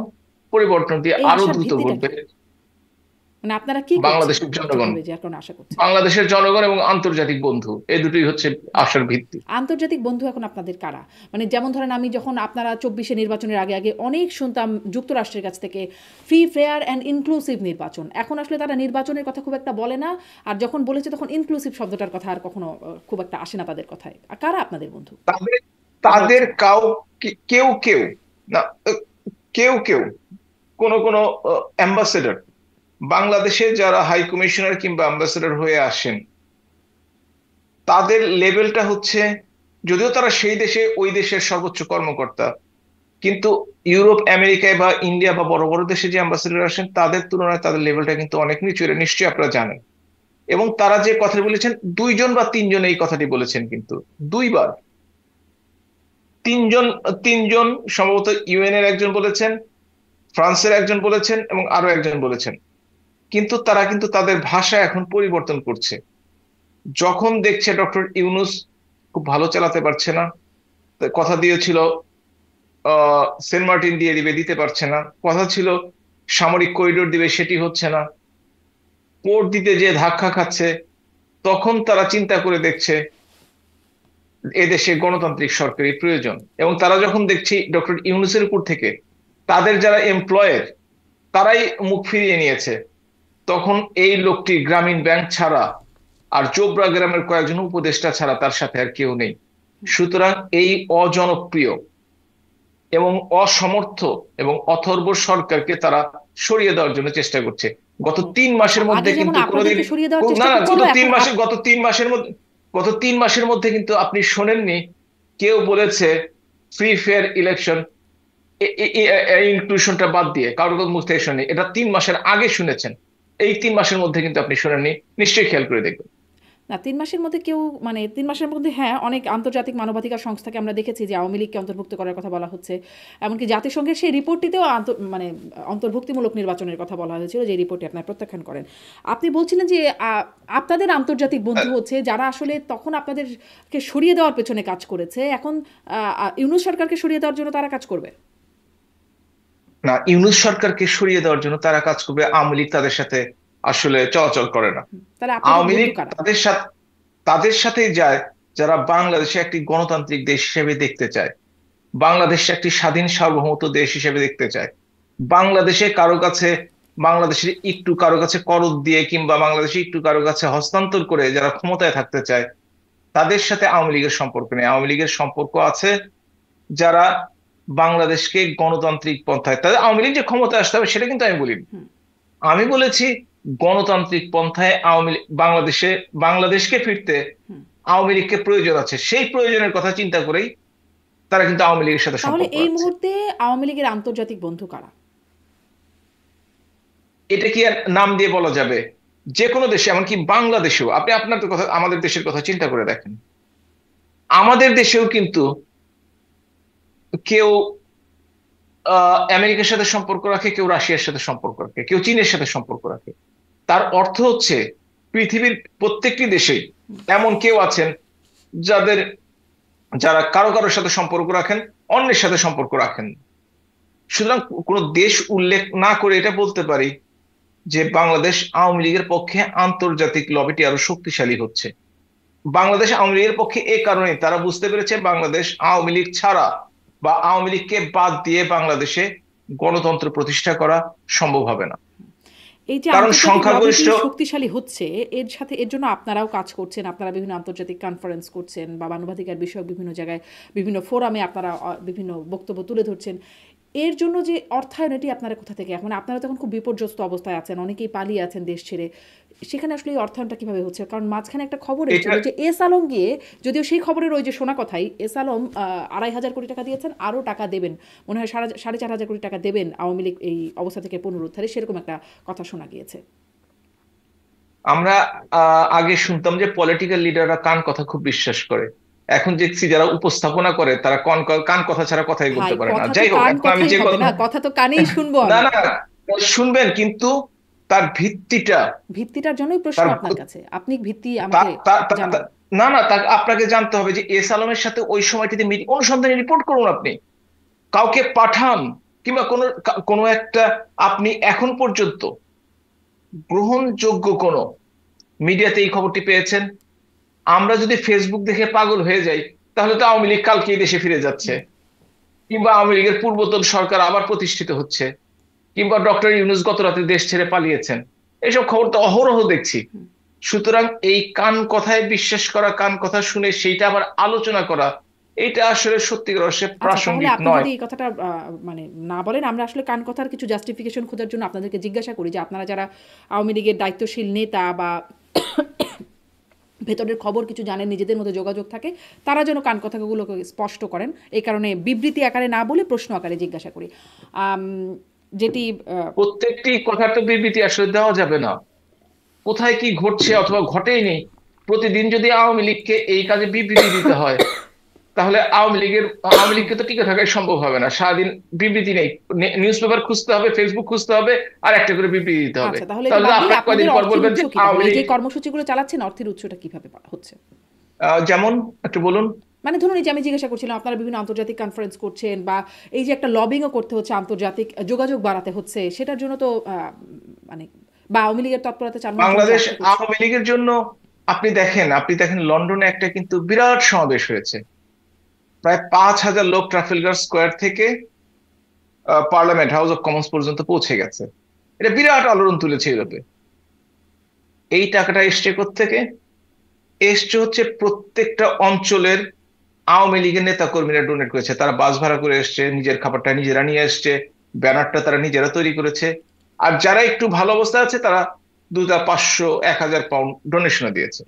পরিবর্তনটি এই আরো আশার দ্রুত ভিত্তিটা ঘটবে। কি? মানে আপনারা কি করছেন বাংলাদেশের জনগণ, যেভাবে যে এখন আশা করছেন? বাংলাদেশের জনগণ এবং আন্তর্জাতিক বন্ধু, এই দুটোই হচ্ছে আশার ভিত্তি। আন্তর্জাতিক বন্ধু এখন আপনাদের কারা? মানে যেমন ধরেন, আমি যখন আপনারা 24-এ নির্বাচনের আগে আগে অনেক শুনতাম যুক্তরাষ্ট্রের কাছ থেকে ফ্রি, ফেয়ার অ্যান্ড ইনক্লুসিভ নির্বাচন। এখন আসলে তারা নির্বাচনের কথা খুব একটা বলে না, আর যখন বলেছে তখন ইনক্লুসিভ শব্দটার কথা আর কখনো খুব একটা আসে না তাদের কথায়। আর কারা আপনাদের বন্ধু? তাদের বোঝা তাদের যাচ্ছে না। কেউ কেউ না, কেউ কেউ, কোন কোন অ্যাম্বাসেডর, বাংলাদেশে যারা হাই কমিশনার কিংবা অ্যাম্বাসেডর হয়ে আসেন, তাদের লেভেলটা হচ্ছে, যদিও তারা সেই দেশে ওই দেশের সর্বোচ্চ কর্মকর্তা, কিন্তু ইউরোপ, আমেরিকায় বা ইন্ডিয়া বা বড় বড় দেশে যে অ্যাম্বাসেডর আসেন তাদের তুলনায় তাদের লেভেলটা কিন্তু অনেক নিচু, এটা নিশ্চয়ই আপনারা জানেন। এবং তারা যে কথা বলেছেন, দুইজন বা তিনজন এই কথাটি বলেছেন, কিন্তু দুইবার, তিনজন, তিনজন সম্ভবত ইউএন এর একজন বলেছেন, ফ্রান্সের একজন বলেছেন, এবং আরো একজন বলেছেন। কিন্তু তারা কিন্তু তাদের ভাষা এখন পরিবর্তন করছে, যখন দেখছে ডক্টর ইউনূস খুব ভালো চালাতে পারছে না। কথা দিয়েছিল সেন্ট মার্টিন দিয়ে দিবে, দিতে পারছে না। কথা ছিল সামরিক করিডোর দিবে, সেটি হচ্ছে না। পোর্ট দিতে যে ধাক্কা খাচ্ছে, তখন তারা চিন্তা করে দেখছে এদেশে গণতান্ত্রিক সরকারের প্রয়োজন। এবং তারা যখন দেখছি ডক্টর ইউনূসের উপর থেকে তাদের যারা এমপ্লয়ের, তারাই মুখ ফিরিয়ে নিয়েছে, তখন এই লোকটি গ্রামীণ ব্যাংক ছাড়া আর চোপড়া গ্রামের কয়েকজন উপদেষ্টা ছাড়া তার সাথে আর কেউ নেই। সুতরাং এই অজনপ্রিয় এবং অসমর্থ এবং অথর্ব সরকারকে তারা সরিয়ে দেওয়ার জন্য চেষ্টা করছে। গত ও, 3 মাসের মধ্যে আগে যেমন কিন্তু কোনোদিন, আপনাদেরকে সরিয়ে দেওয়ার না চেষ্টা না, করছিল, এখন গত তিন মাসের মধ্যে কিন্তু আপনি শোনেননি কেউ বলেছে ফ্রি ফেয়ার ইলেকশন, ইনক্লুশনটা বাদ দিয়ে কারোর মুখ থেকে শুনেনি। এটা 3 মাসের আগে শুনেছেন, এই 3 মাসের মধ্যে কিন্তু আপনি শোনেননি। নিশ্চয়ই খেয়াল করে দেখবেন। না, ৩ মাসের মধ্যে কেউ, মানে ৩ মাসের মধ্যে হ্যাঁ, অনেক আন্তর্জাতিক মানবাধিকার সংস্থাকে আমরা দেখেছি যে আওয়ামী লীগকে অন্তর্ভুক্ত করার কথা বলা হচ্ছে। এমনকি জাতিসংঘের সেই রিপোর্টটিতেও মানে অন্তর্ভুক্তিমূলক নির্বাচনের কথা বলা হয়েছিল, যে রিপোর্টটি আপনারা প্রত্যাখ্যান করেন। আপনি বলছিলেন যে আপনাদের আন্তর্জাতিক বন্ধু হচ্ছে যারা আসলে তখন আপনাদেরকে সরিয়ে দেওয়ার পেছনে কাজ করেছে, এখন ইউনূস সরকারকে সরিয়ে দেওয়ার জন্য তারা কাজ করবে। না, ইউনূস সরকারকে সরিয়ে দেওয়ার জন্য তারা কাজ করবে, আওয়ামী লীগ তাদের সাথে আসলে চলাচল করে না। তাহলে আপনাদের আওয়ামী লীগ বন্ধু কারা? তাদের সাথেই যায় যারা বাংলাদেশে একটি গণতান্ত্রিক দেশ হিসেবে দেখতে চায়, বাংলাদেশে একটি স্বাধীন সার্বভৌমত্ব দেশ হিসেবে দেখতে চায়। বাংলাদেশে কারো কাছে, বাংলাদেশের একটু কারো কাছে করদ দিয়ে কিংবা বাংলাদেশে একটু কারো কাছে হস্তান্তর করে যারা ক্ষমতায় থাকতে চায়, তাদের সাথে আওয়ামী লীগের সম্পর্ক নেই। আওয়ামী লীগের সম্পর্ক আছে যারা বাংলাদেশকে গণতান্ত্রিক পন্থায়, তাদের আওয়ামী লীগ যে ক্ষমতায় আসতে হবে সেটা কিন্তু আমি বলিনি। হুম। আমি বলেছি গণতান্ত্রিক পন্থায় বাংলাদেশকে ফিরতে হুম। আওয়ামী লীগকে প্রয়োজন আছে, সেই প্রয়োজনের কথা চিন্তা করেই তারা কিন্তু আওয়ামী লীগের সাথে তাহলে সম্পর্ক এই রাখছে। মুহূর্তে আওয়ামী লীগের আন্তর্জাতিক বন্ধু কারা? এটা কি আর নাম দিয়ে বলা যাবে? যে কোনো দেশে, এমনকি বাংলাদেশেও, আপনি আপনাদের কথা, আমাদের দেশের কথা চিন্তা করে দেখেন। আমাদের দেশেও কিন্তু কেউ আমেরিকার সাথে সম্পর্ক রাখে, কেউ রাশিয়ার সাথে সম্পর্ক রাখে, কেউ চীনের সাথে সম্পর্ক রাখে। তার অর্থ হচ্ছে পৃথিবীর প্রত্যেকটি দেশেই এমন কেউ আছেন যাদের, যারা কারো কারোর সাথে সম্পর্ক রাখেন, অন্যের সাথে সম্পর্ক রাখেন। সুতরাং কোন দেশ উল্লেখ না করে এটা বলতে পারি যে বাংলাদেশ আওয়ামী লীগের পক্ষে আন্তর্জাতিক লবিটি আরো শক্তিশালী হচ্ছে। বাংলাদেশ আওয়ামী লীগের পক্ষে এ কারণে তারা বুঝতে পেরেছে বাংলাদেশ আওয়ামী লীগ ছাড়া বা আওয়ামী লীগকে বাদ দিয়ে বাংলাদেশে গণতন্ত্র প্রতিষ্ঠা করা সম্ভব হবে না। এই যে কারণ আন্তর্জাতিক লবিটি সংখ্যাগরিষ্ঠ, শক্তিশালী হচ্ছে, এর সাথে এর জন্য আপনারাও কাজ করছেন, আপনারা বিভিন্ন আন্তর্জাতিক কনফারেন্স করছেন বা মানবাধিকার বিষয়ক বিভিন্ন জায়গায় বিভিন্ন ফোরামে আপনারা বিভিন্ন বক্তব্য তুলে ধরছেন। এর জন্য যে অর্থায়ন, এটি আপনারা কোথা থেকে? এখন আপনারা তখন খুব বিপর্যস্ত অবস্থায় আছেন, অনেকেই পালিয়ে আছেন দেশ ছেড়ে। সেখানে আসলে এই অর্থায়নটা কিভাবে হচ্ছে? কারণ মাঝখানে একটা খবর এসেছিল এটা যে এস আলম গিয়ে, যদিও সেই খবরের ওই যে শোনা কথাই, এস আলম ২,৫০০ কোটি টাকা দিয়েছেন, আরও টাকা দেবেন, মনে হয় ৪,৫০০ কোটি টাকা দেবেন আওয়ামী লীগ এই অবস্থা থেকে পুনরুদ্ধারে, সেরকম একটা কথা শোনা গিয়েছে। আমরা আগে শুনতাম যে পলিটিক্যাল লিডাররা কান কথা খুব বিশ্বাস করে। এখন দেখছি যারা উপস্থাপনা করে তারা কান কথা ছাড়া কথাই ভাই, বলতে পারে না। কথা তো যাই হোক, কান এখন আমি কথাই যে হবে কথা না, কথা তো কানেই শুনবো না আমি। না শুনবেন, কিন্তু তার ভিত্তিটা, ভিত্তিটার জন্যই প্রশ্ন তার আপনার কাছে, আপনি ভিত্তি আমাকে তা- তা- তা- জানান। তা- না না আপনাকে জানতে হবে যে এস আলমের সাথে ওই সময়টিতে অনুসন্ধানী রিপোর্ট করুন, আপনি কাউকে পাঠান, কিংবা কোনো একটা, আপনি এখন পর্যন্ত গ্রহণযোগ্য কোন মিডিয়াতে এই খবরটি পেয়েছেন? আমরা যদি ফেসবুক দেখে পাগল হয়ে যাই, তাহলে তো আওয়ামী লীগ কালকেই দেশে ফিরে যাচ্ছে, কিংবা আওয়ামী লীগের পূর্বতন সরকার আবার প্রতিষ্ঠিত হচ্ছে, কিংবা ডক্টর ইউনূস গত রাতে দেশ ছেড়ে পালিয়েছেন। এইসব খবর তো অহরহ দেখছি। সুতরাং এই কান কথায় বিশ্বাস করা, কান কথা শুনে সেইটা আবার আলোচনা করা, এটা আসলে সত্যিকার অর্থে আচ্ছা, তাহলে প্রাসঙ্গিক আপনি নয়। যদি এই কথাটা মানে না বলেন, আমরা আসলে কান কথার কিছু জাস্টিফিকেশন খোঁজার জন্য আপনাদেরকে জিজ্ঞাসা করি যে আপনারা যারা আওয়ামী লীগের দায়িত্বশীল নেতা বা ভেতরের খবর কিছু জানেন, নিজেদের মধ্যে যোগাযোগ থাকে, তারা যেন কান কথাগুলোকে স্পষ্ট করেন। এই কারণে বিবৃতি আকারে না বলে প্রশ্ন আকারে জিজ্ঞাসা করি। আম, যেটি প্রত্যেকটি কথার তো বিবৃতি আসলে দেওয়া যাবে না। কোথায় কি ঘটছে অথবা ঘটেইনি, প্রতিদিন যদি আওয়ামী লীগকে এই কাজে বিবৃতি দিতে হয়, তাহলে আওয়ামী লীগকে তো টিকে থাকাই সম্ভব হবে না। সারাদিন বিবৃতি নেই, নিউজ পেপার খুঁজতে হবে, ফেসবুক খুঁজতে হবে, আর একটা করে বিবৃতি দিতে হবে। আচ্ছা, তাহলে এটা তাহলে তো বাদ দিয়ে আপনার আপনাদের কয়দিন পর অর্থের বলবেন উৎস যে কি? তাহলে আওয়ামী এই লীগ। যে কর্মসূচিগুলো চালাচ্ছেন, অর্থের উৎসটা কিভাবে হচ্ছে? যেমন একটু বলুন। মানে ধরুন, এই যে আমি জিজ্ঞাসা করছিলাম, আপনারা বিভিন্ন আন্তর্জাতিক কনফারেন্স করছেন, বা এই যে একটা লবিংও করতে হচ্ছে, আন্তর্জাতিক যোগাযোগ বাড়াতে হচ্ছে, সেটার জন্য তো মানে, বা আওয়ামী লীগের তৎপরতা চালানোর জন্য যে বাংলাদেশ আর্থিক উৎস। আওয়ামী লীগের জন্য আপনি দেখেন লন্ডনে একটা কিন্তু বিরাট সমাবেশ হয়েছে। প্রায় 5,000 লোক ট্রাফেলগার স্কোয়ার থেকে পার্লামেন্ট, হাউস অফ কমন্স পর্যন্ত পৌঁছে গেছে। এটা বিরাট আলোড়ন তুলেছে ইউরোপে। এই টাকাটা এসছে কোত্থেকে? এসছে হচ্ছে প্রত্যেকটা অঞ্চলের আওয়ামী লীগের নেতা কর্মীরা ডোনেট করেছে। তারা বাস ভাড়া করে এসছে, নিজের খাবারটা নিজেরা নিয়ে এসছে, ব্যানারটা তারা নিজেরা তৈরি করেছে। আর যারা একটু ভালো অবস্থায় আছে তারা 200, 500, 1,000 পাউন্ড ডোনেশনও দিয়েছে।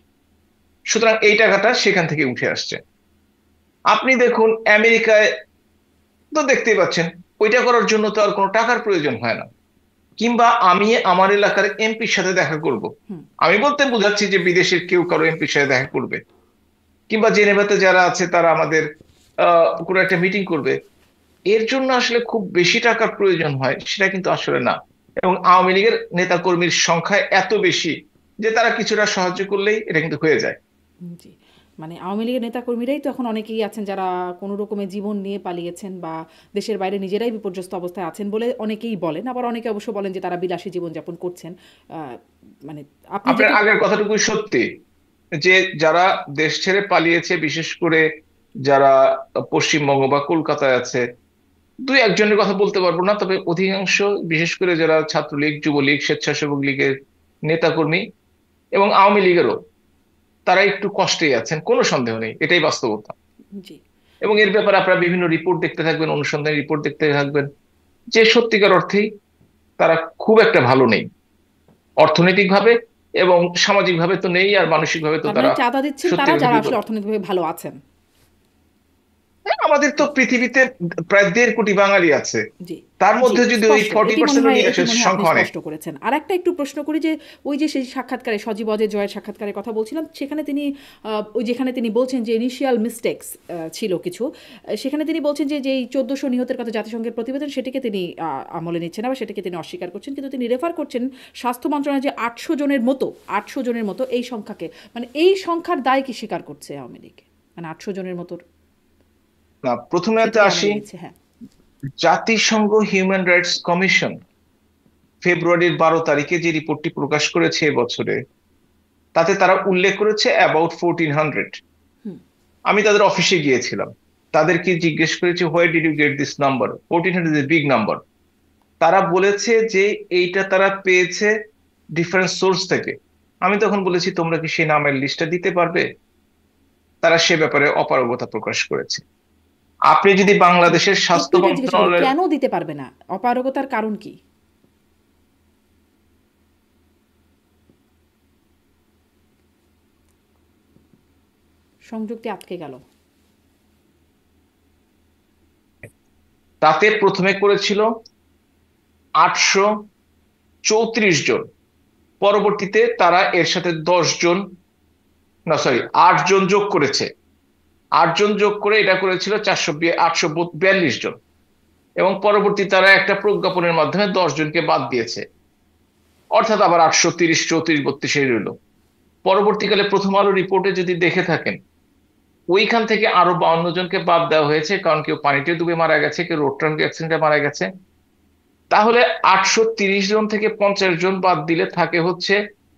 সুতরাং এই টাকাটা সেখান থেকে উঠে আসছে। আপনি দেখুন আমেরিকায় তো দেখতেই পাচ্ছেন, ওইটা করার জন্য তো আর কোনো টাকার প্রয়োজন হয় না। কিংবা আমি আমার এলাকার এমপির সাথে দেখা করব, হুম। আমি বলতে বোঝাচ্ছি যে বিদেশের কেউ কারো এমপির সাথে দেখা করবে, কিংবা জেনেভাতে যারা আছে তারা আমাদের কোনো একটা মিটিং করবে, এর জন্য আসলে খুব বেশি টাকার প্রয়োজন হয় সেটা কিন্তু আসলে না। এবং আওয়ামী লীগের নেতা কর্মীর সংখ্যা এত বেশি যে তারা কিছুটা সাহায্য করলেই এটা কিন্তু হয়ে যায়। জি, মানে আওয়ামী লীগের নেতাকর্মীরাই তো এখন অনেকেই আছেন যারা কোনো রকমের জীবন নিয়ে পালিয়েছেন, বা দেশের বাইরে নিজেরাই বিপর্যস্ত অবস্থায় আছেন বলে অনেকেই বলেন। আবার অনেকে অবশ্য বলেন যে তারা বিলাসী জীবনযাপন করছেন। মানে আপনি আপনার যেটি আগের কথাটুকুই সত্যি, যে যারা দেশ ছেড়ে পালিয়েছে, বিশেষ করে যারা পশ্চিমবঙ্গ বা কলকাতায় আছে, দুই একজনের কথা বলতে পারবো না, তবে অধিকাংশ, বিশেষ করে যারা ছাত্রলীগ, যুবলীগ, স্বেচ্ছাসেবক লীগের নেতাকর্মী এবং আওয়ামী লীগেরও, তারা একটু কষ্টেই আছেন, কোনো সন্দেহ নেই, এটাই বাস্তবতা। জি, এবং এর ব্যাপারে আপনারা বিভিন্ন রিপোর্ট দেখতে থাকবেন, অনুসন্ধানী রিপোর্ট দেখতে থাকবেন, যে সত্যিকার অর্থেই তারা খুব একটা ভালো নেই অর্থনৈতিক ভাবে, এবং সামাজিক ভাবে তো নেই, আর মানসিক ভাবে তো তার মানে তারা চাঁদা দিচ্ছেন সত্যি তারা কথা যারা আসলে বিপদ। অর্থনৈতিকভাবে ভালো আছেন। হ্যাঁ, আমাদের তো পৃথিবীতে প্রায় 1.5 কোটি বাঙালি আছে, জি, তার জি, মধ্যে যদি ওই স্পষ্ট। 40% নিয়ে আসে, এটি মনে হয় আপনি সংখ্যা অনেক। স্পষ্ট করেছেন। আর একটা একটু প্রশ্ন করি যে, ওই যে সেই সাক্ষাৎকারে, সজীব অজয় জয়ের সাক্ষাৎকারের কথা বলছিলাম, সেখানে তিনি ওই যেখানে তিনি বলছেন যে ইনিশিয়াল মিস্টেক্স ছিল কিছু, সেখানে তিনি বলছেন যে যেই 1,400 নিহতের কথা জাতিসংঘের প্রতিবেদন, সেটিকে তিনি আমলে নিচ্ছেন না, বা সেটাকে তিনি অস্বীকার করছেন, কিন্তু তিনি রেফার করছেন স্বাস্থ্য মন্ত্রণালয় যে 800 জনের মতো এই সংখ্যাকে, মানে এই সংখ্যার দায় কি স্বীকার করছে আওয়ামী লীগ? মানে 800 জনের মতো না, প্রথমে সেটিকে আসি। আমলে নিচ্ছে, হ্যাঁ। জাতিসংঘ হিউম্যান রাইটস কমিশন ফেব্রুয়ারির 12 তারিখে যে রিপোর্টটি প্রকাশ করেছে এবছরে, তাতে তারা উল্লেখ করেছে অ্যাবাউট 1,400। হুম। আমি তাদের অফিসে গিয়েছিলাম, তাদেরকে জিজ্ঞেস করেছি, where did you get this number, 1,400 is a big number. তারা বলেছে যে এইটা তারা পেয়েছে ডিফারেন্ট সোর্স থেকে। আমি তখন বলেছি, তোমরা কি সেই নামের লিস্টটা দিতে পারবে? তারা সে ব্যাপারে অপারগতা প্রকাশ করেছে। আপনি যদি বাংলাদেশের স্বাস্থ্য একটু জিজ্ঞাসা করি, মন্ত্রণালয়ের কেন দিতে পারবে না? অপারগতার কারণ কি? সংযুক্তি আটকে গেল। তাতে প্রথমে করেছিল 834 জন, পরবর্তীতে তারা এর সাথে 10 জন, না সরি 8 জন যোগ করেছে। 8 জন যোগ করে এটা করেছিল 842 জন, এবং পরবর্তী তারা একটা প্রজ্ঞাপনের মাধ্যমে 10 জনকে বাদ দিয়েছে, অর্থাৎ আবার 830, 34, 32 রইল। পরবর্তীকালে প্রথম আলো রিপোর্টে যদি দেখে থাকেন, ওইখান থেকে আরো 52 জনকে বাদ দেওয়া হয়েছে, কারণ কেউ পানিতে ডুবে মারা গেছে, কেউ রোড ট্রাফিক অ্যাক্সিডেন্টে মারা গেছে। তাহলে 830 জন থেকে 50 জন বাদ দিলে থাকে হচ্ছে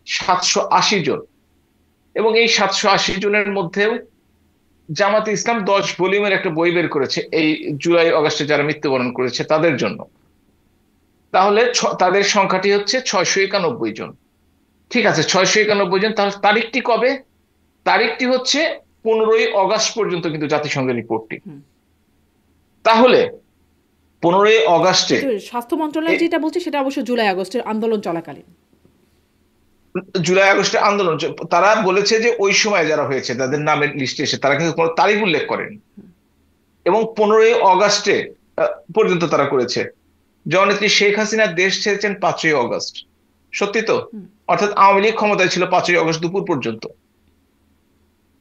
780 জন। এবং এই 780 জনের মধ্যেও জামাতে ইসলাম 10 ভলিউমের একটা বই বের করেছে এই জুলাই অগাস্টে যারা মৃত্যুবরণ করেছে তাদের জন্য। তাহলে তাদের সংখ্যাটি হচ্ছে 691 জন। ঠিক আছে, 691 জন। তাহলে তারিখটি কবে? তারিখটি হচ্ছে 15ই অগাস্ট পর্যন্ত কিন্তু জাতিসংঘের রিপোর্টটি। তাহলে 15ই অগাস্টে স্বাস্থ্য মন্ত্রণালয় যেটা বলছে সেটা অবশ্য জুলাই আগস্টের আন্দোলন চলাকালীন। জুলাই আগস্টে আন্দোলন তারা বলেছে যে ওই সময় যারা হয়েছে তাদের নামের লিস্টে এসে তারা কিন্তু কোনো তারিখ উল্লেখ করেনি, এবং 15ই অগাস্টে পর্যন্ত তারা করেছে। জননেত্রী শেখ হাসিনা দেশ ছেড়েছেন 5ই অগাস্ট, সত্যি তো? অর্থাৎ আওয়ামী লীগ ক্ষমতায় ছিল 5ই অগাস্ট দুপুর পর্যন্ত।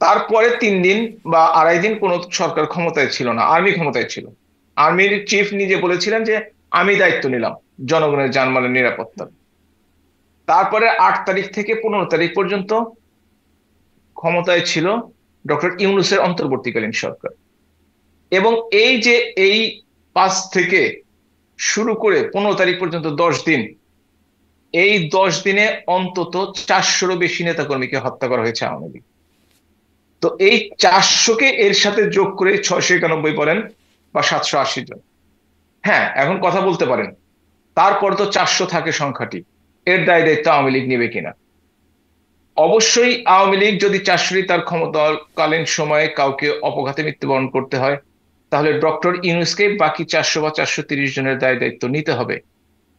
তারপরে 3 দিন বা আড়াই দিন কোন সরকার ক্ষমতায় ছিল না, আর্মি ক্ষমতায় ছিল। আর্মির চিফ নিজে বলেছিলেন যে আমি দায়িত্ব নিলাম জনগণের জানমালের নিরাপত্তার। তারপরে 8 তারিখ থেকে 15 তারিখ পর্যন্ত ক্ষমতায় ছিল ডক্টর ইউনূসের অন্তর্বর্তীকালীন সরকার। এবং এই যে এই 5 থেকে শুরু করে 15 তারিখ পর্যন্ত 10 দিন, এই 10 দিনে অন্তত 400-রও বেশি নেতাকর্মীকে হত্যা করা হয়েছে আওয়ামী লীগ। তো এই 400কে এর সাথে যোগ করে 691 বলেন বা 780 জন। হ্যাঁ, এখন কথা বলতে পারেন তারপর তো 400 থাকে সংখ্যাটি, এর দায় দায়িত্ব আওয়ামী লীগ নেবে কিনা? অবশ্যই আওয়ামী লীগ যদি 400ই তার ক্ষমতাকালীন সময়ে কাউকে অপঘাতে মৃত্যুবরণ করতে হয়, তাহলে ডক্টর ইউনূসকে বাকি 400 বা 430 জনের দায় দায়িত্ব নিতে হবে।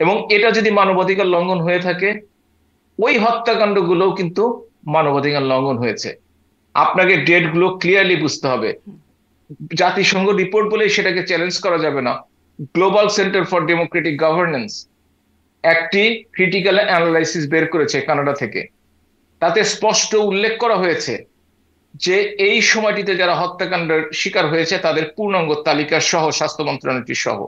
এবং এটা যদি মানবাধিকার লঙ্ঘন হয়ে থাকে, ওই হত্যাকাণ্ডগুলোও কিন্তু মানবাধিকার লঙ্ঘন হয়েছে। আপনাকে ডেট গুলো ক্লিয়ারলি বুঝতে হবে। জাতিসংঘ রিপোর্ট বলে সেটাকে চ্যালেঞ্জ করা যাবে না। Global centre for Democratic governance একটি ক্রিটিক্যাল অ্যানালাইসিস বের করেছে কানাডা থেকে। তাতে স্পষ্ট উল্লেখ করা হয়েছে যে এই সময়টিতে যারা হত্যাকাণ্ডের শিকার হয়েছে তাদের পূর্ণাঙ্গ তালিকা সহ, স্বাস্থ্য মন্ত্রণালয়টি সহ।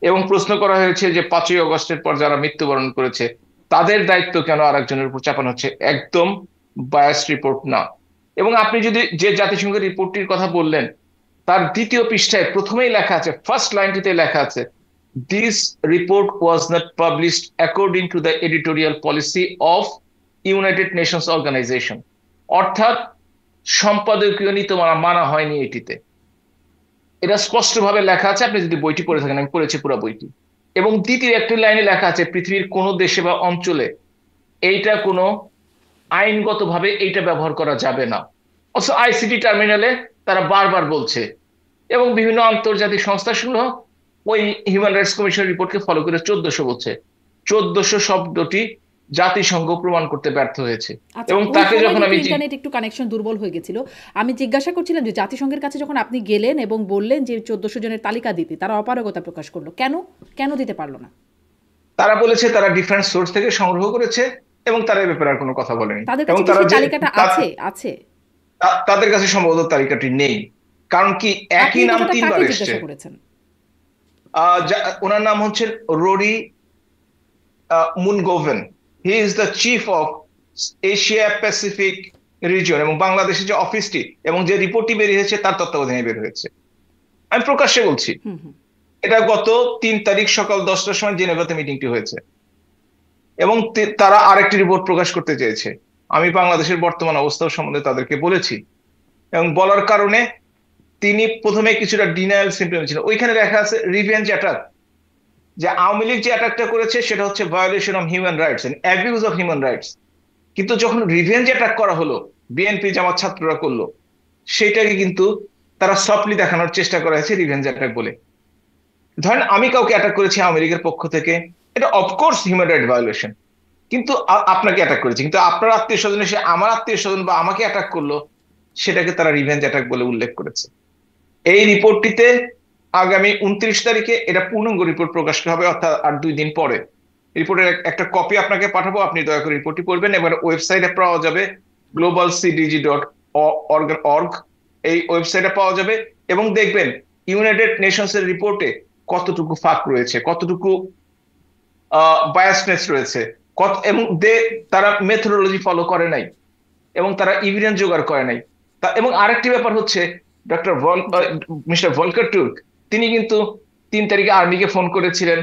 এবং প্রশ্ন করা হয়েছে যে 5ই অগাস্টের পর যারা মৃত্যুবরণ করেছে তাদের দায়িত্ব কেন আরেকজনের উপর চাপানো হচ্ছে? একদম বায়াস রিপোর্ট না। এবং আপনি যদি যে জাতিসংঘের রিপোর্টটির কথা বললেন, তার 2য় পৃষ্ঠায় প্রথমেই লেখা আছে, ফার্স্ট লাইনটিতে লেখা আছে, this report was not published according to the editorial policy of United Nations Organization. অর্থাৎ সম্পাদকীয় নীতি মানা হয়নি এটিতে। এটা স্পষ্টভাবে লেখা আছে, আপনি যদি বইটি পড়ে থাকেন, আমি পড়েছি পুরো বইটি। এবং 2য় একটি লাইনে লেখা আছে, পৃথিবীর কোনো দেশে বা অঞ্চলে এইটা কোনো আইনগতভাবে এইটা ব্যবহার করা যাবে না। অথচ আইসিটি টার্মিনালে তারা বারবার বলছে, এবং বিভিন্ন আন্তর্জাতিক সংস্থাসমূহ ওই হিউম্যান রাইটস কমিশন রিপোর্টকে ফলো করে 1400 বলছে। 1400 শব্দটি জাতিসংঘ প্রমাণ করতে ব্যর্থ হয়েছে। এবং তাকে যখন আমি ইন্টারনেট একটু কানেকশন দুর্বল হয়ে গেছিল, আমি জিজ্ঞাসা করছিলাম যে জাতিসংঘের কাছে যখন আপনি গেলেন এবং বললেন যে 1400 জনের তালিকা দিতে, তারা অপারগতা প্রকাশ করলো, কেন দিতে পারলো না? তারা বলেছে তারা ডিফারেন্ট সোর্স থেকে সংগ্রহ করেছে, এবং তারা এই ব্যাপারে আর কোনো কথা বলেনি। এবং তারা যে তালিকাটা আছে তাদের কাছে সম্ভবত তালিকাটি নেই, কারণ কি একই নাম 3বার এসেছে। ওনার নাম হচ্ছেন Rory Mungoven. He is the chief of Asia Pacific region, এবং বাংলাদেশের যে অফিসটি এবং যে রিপোর্টটি বেরিয়েছে তার তত্ত্বাবধানে বের হয়েছে। আমি প্রকাশ্যে বলছি, এটা গত 3 তারিখ সকাল 10টার সময় জেনেভাতে মিটিংটি হয়েছে, এবং তারা আরেকটি রিপোর্ট প্রকাশ করতে চেয়েছে। আমি বাংলাদেশের বর্তমান অবস্থা সম্বন্ধে তাদেরকে বলেছি, এবং বলার কারণে তিনি প্রথমে কিছুটা ডিনায়াল সিম্পটম ছিল। ওইখানে লেখা আছে রিভেঞ্জ অ্যাটাক, যে আওয়ামী লীগ যে অ্যাটাকটা করেছে সেটা হচ্ছে violation of human rights and abuse of human rights. কিন্তু যখন রিভেঞ্জ অ্যাটাক করা হলো, বিএনপি জামাত ছাত্ররা করলো, সেটাকে কিন্তু তারা সফটলি দেখানোর চেষ্টা করা হয়েছে রিভেঞ্জ অ্যাটাক বলে। ধরেন আমি কাউকে অ্যাটাক করেছি আওয়ামী লীগের পক্ষ থেকে, এটা অফকোর্স হিউম্যান রাইট ভায়োলেশন, কিন্তু আপনাকে অ্যাটাক করেছি, কিন্তু আপনার আত্মীয় স্বজন এসে আমার আত্মীয় স্বজন বা আমাকে অ্যাটাক করলো, সেটাকে তারা রিভেঞ্জ অ্যাটাক বলে উল্লেখ করেছে। এই রিপোর্টটিতে আগামী 29 তারিখে এটা পূর্ণাঙ্গ রিপোর্ট প্রকাশ করা হবে, অর্থাৎ আর 2 দিন পরে। রিপোর্টের একটা কপি আপনাকে পাঠাবো, আপনি দয়া করে রিপোর্টটি পড়বেন। এবার ওয়েবসাইটে পাওয়া যাবে globalcdg.org, এই ওয়েবসাইটে পাওয়া যাবে, এবং দেখবেন ইউনাইটেড নেশনস এর রিপোর্টে কতটুকু ফাঁক রয়েছে, কতটুকু বায়াসনেস রয়েছে, এবং তারা মেথোডোলজি ফলো করে নাই, এবং তারা এভিডেন্স জোগাড় করে নাই। এবং আরেকটি ব্যাপার হচ্ছে, মিস্টার ভলকার টুর্ক তিনি কিন্তু 3 তারিখে আর্মিকে ফোন করেছিলেন,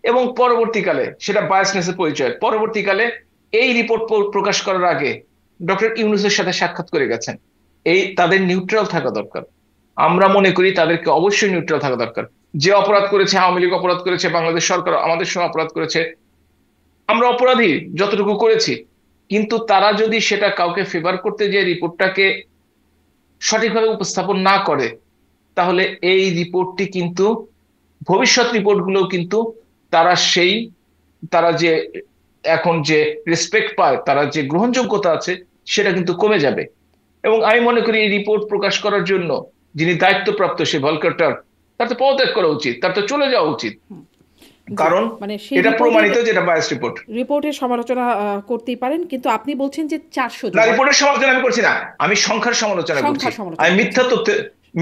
এবং পরবর্তীকালে সেটা বায়াসনেসের পরিচয়, পরবর্তীকালে এই রিপোর্ট প্রকাশ করার আগে ডক্টর ইউনূসের সাথে সাক্ষাৎ করে গেছেন। তাদের নিউট্রাল থাকা দরকার। আমরা মনে করি তাদেরকে অবশ্যই নিউট্রাল থাকা দরকার। যে অপরাধ করেছে, আওয়ামী লীগ অপরাধ করেছে, বাংলাদেশ সরকার আমাদের সঙ্গে অপরাধ করেছে, আমরা অপরাধী যতটুকু করেছি, কিন্তু তারা যদি সেটা কাউকে ফেভার করতে যে রিপোর্টটাকে সঠিকভাবে উপস্থাপন না করে, তাহলে এই রিপোর্টটি কিন্তু ভবিষ্যৎ রিপোর্টগুলো কিন্তু তারা যে এখন যে রেসপেক্ট পায়, তারা যে গ্রহণযোগ্যতা আছে, সেটা কিন্তু কমে যাবে। এবং আমি মনে করি এই রিপোর্ট প্রকাশ করার জন্য যিনি দায়িত্বপ্রাপ্ত, সে ভলকার টার্ক, তার তো পদত্যাগ করা উচিত, তার তো চলে যাওয়া উচিত, কারণ মানে এটা প্রমাণিত যে এটা বায়াস রিপোর্ট। রিপোর্টের সমালোচনা করতেই পারেন, কিন্তু আপনি বলছেন যে 400 না, রিপোর্টের সমালোচনা আমি করছি না, আমি সংখ্যার সমালোচনা করছি, আমি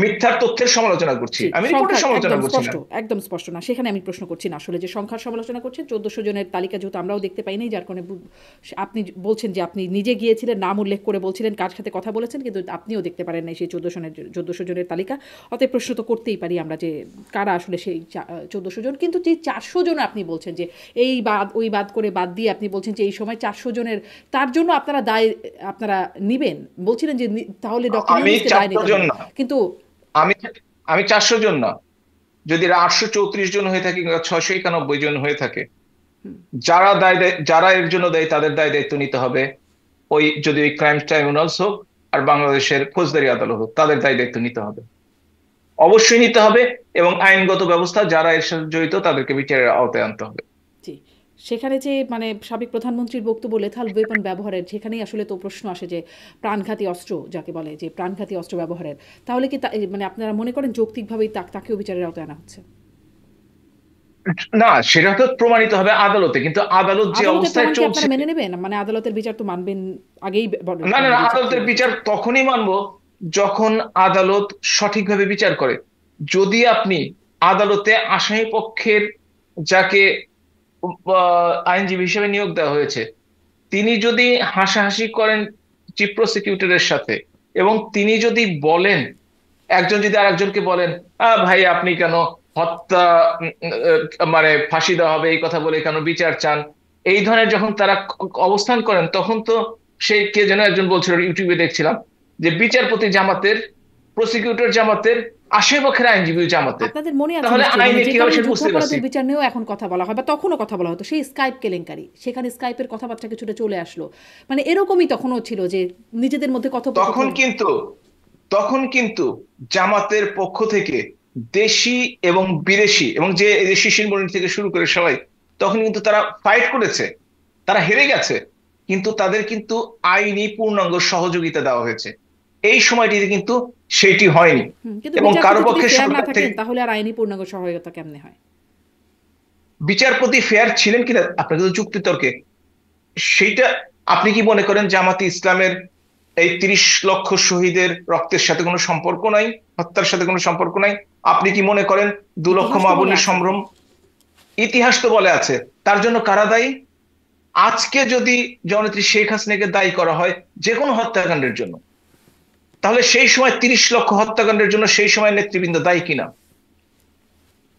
মিথ্যার তথ্যের সমালোচনা করছি, আমি রিপোর্টের সমালোচনা করছি না। একদম স্পষ্ট না, সেখানে আমি প্রশ্ন করছি না আসলে যে সংখ্যার সমালোচনা করছেন। 1400 জনের তালিকা যেহেতু আমরাও দেখতে পাইনি, যার কারণে আপনি বলছেন যে আপনি নিজে গিয়েছিলেন, নাম উল্লেখ করে বলছিলেন কার সাথে কথা বলেছেন, কিন্তু আপনিও দেখতে পারেন নাই সেই 1400 জনের তালিকা। অতএব প্রশ্ন তো করতেই পারি আমরা যে কারা আসলে সেই 1400 জন। কিন্তু যে 400 জন আপনি বলছেন যে এই ওই বাদ দিয়ে আপনি বলছেন যে এই সময় 400 জনের, তার জন্য আপনারা দায় নিবেন বলছিলেন যে তাহলে ডক্টর ইউনূসকে দায় নিতে হবে, কিন্তু আমি 400 জন না, যদি 834 জন হয়ে থাকে, 691 জন হয়ে থাকে, যারা এর জন্য দেয় তাদের দায় দায়িত্ব নিতে হবে। যদি ওই ক্রাইম ট্রাইব্যুনালস হোক আর বাংলাদেশের ফৌজদারি আদালত হোক, তাদের দায় দায়িত্ব নিতে হবে, অবশ্যই নিতে হবে, এবং আইনগত ব্যবস্থা যারা এর সাথে জড়িত তাদেরকে বিচারের আওতায় আনতে হবে। সেখানে যে মানে সাবেক প্রধানমন্ত্রীর বক্তব্য লেথাল ওয়েপন ব্যবহারের, সেখানেই আসলে তো প্রশ্ন আসে যে প্রাণঘাতী অস্ত্র যাকে বলে, যে প্রাণঘাতী অস্ত্র ব্যবহারের, তাহলে কি মানে আপনারা মনে করেন যৌক্তিকভাবেই তাকেও বিচারের আওতায় আনা হচ্ছে? না, সেটা তো প্রমাণিত হবে আদালতে, কিন্তু আদালত যে অবস্থায় চলছে, মেনে নেবেন? মানে আদালতের বিচার তো মানবেন আগেই? না না, আদালতের বিচার তখনই মানবো যখন আদালত সঠিকভাবে বিচার করে। যদি আপনি আদালতে আসামি পক্ষের যাকে আইনজীবী হিসেবে নিয়োগ দেওয়া হয়েছে, তিনি যদি হাসাহাসি করেন চিফ প্রসিকিউটরের সাথে, এবং তিনি যদি বলেন, একজন যদি আরেকজনকে বলেন ভাই আপনি কেন হত্যা, মানে ফাঁসি দেওয়া হবে এই কথা বলে কেন বিচার চান, এই ধরনের যখন তারা অবস্থান করেন, তখন তো সেই কে যেন একজন বলছিল, ইউটিউবে দেখছিলাম, যে বিচারপতি জামাতের, প্রসিকিউটর জামাতের, আশেপাশের আইনজীবী জামাতের। আপনাদের মনে আছে তাহলে আইনে কি হবে সেটা বুঝতে পারছি। বিচার নিয়েও এখন কথা বলা হয়, বা তখনও কথা বলা হতো, সেই স্কাইপ কেলেঙ্কারি, সেখানে স্কাইপের কথাবার্তা কিছুটা চলে আসলো, মানে এরকমই তখনও ছিল যে নিজেদের মধ্যে তখন কিন্তু জামাতের পক্ষ থেকে দেশি এবং বিদেশি, এবং যে দেশি শিল্পী থেকে শুরু করে সবাই, তখন কিন্তু তারা ফাইট করেছে, তারা হেরে গেছে, কিন্তু তাদের কিন্তু আইনি পূর্ণাঙ্গ সহযোগিতা দেওয়া হয়েছে। এই সময়টিতে কিন্তু সেটি হয়নি, এবং কারো পক্ষে তাহলে আর আইনি পূর্ণাঙ্গ সহায়তা কেমনে হয়? বিচারপতি ফেয়ার ছিলেন কিনা আপনাকে তো যুক্তি তর্কে, সেইটা আপনি কি মনে করেন জামাতে ইসলামের এই 30 লক্ষ শহীদের রক্তের সাথে কোনো সম্পর্ক নাই, হত্যার সাথে কোনো সম্পর্ক নাই? আপনি কি মনে করেন 2 লক্ষ মা বোনের সম্ভ্রম? ইতিহাস তো বলে আছে। তার জন্য কারা দায়ী? আজকে যদি জননেত্রী শেখ হাসিনাকে দায়ী করা হয় যে কোনো হত্যাকাণ্ডের জন্য, তাহলে সেই সময় 30 লক্ষ হত্যাকাণ্ডের জন্য সেই সময় নেতৃবৃন্দ দায়ী কিনা?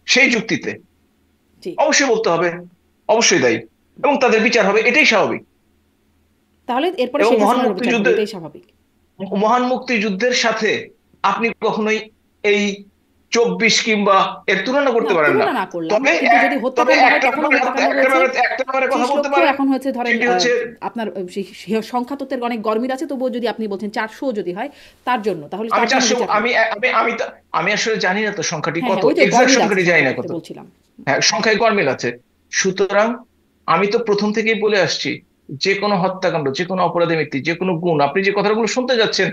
সেই যুক্তিতে অবশ্যই বলতে হবে অবশ্যই দায়ী, এবং তাদের বিচার হবে, এটাই স্বাভাবিক। তাহলে এরপরে মহান মুক্তিযুদ্ধের সাথে আপনি কখনোই এই 24 কিংবা এর তুলনা করতে পারেন না। তুলনা না করলাম, তবে কিন্তু যদি তবে হত্যাকাণ্ড হয় একটা তখনও হত্যাকাণ্ড হয়েছে, একটা ব্যাপারে কথা 25 বলতে লক্ষ পারেন, এখন হয়েছে ধরেন সেটি হচ্ছে আপনার সংখ্যা তত্ত্বের অনেক গরমিল আছে, তবুও যদি আপনি বলছেন 400 যদি হয় তার জন্য, তাহলে আমি তার জন্য 400 বিচার হবে। আমি আসলে জানি না তো সংখ্যাটি হ্যাঁ কত, হ্যাঁ, ওই যে এক্সাক্ট গরমিল আছে সংখ্যাটি জানি না সংখ্যার কত। ক্ষেত্রে বলছিলাম। হ্যাঁ, সংখ্যায় গরমিল আছে। সুতরাং আমি তো প্রথম থেকেই বলে আসছি, যে কোনো হত্যাকাণ্ড, যে কোনো অপরাধী ব্যক্তি, যে কোনো গুণ, আপনি যে কথাগুলো শুনতে যাচ্ছেন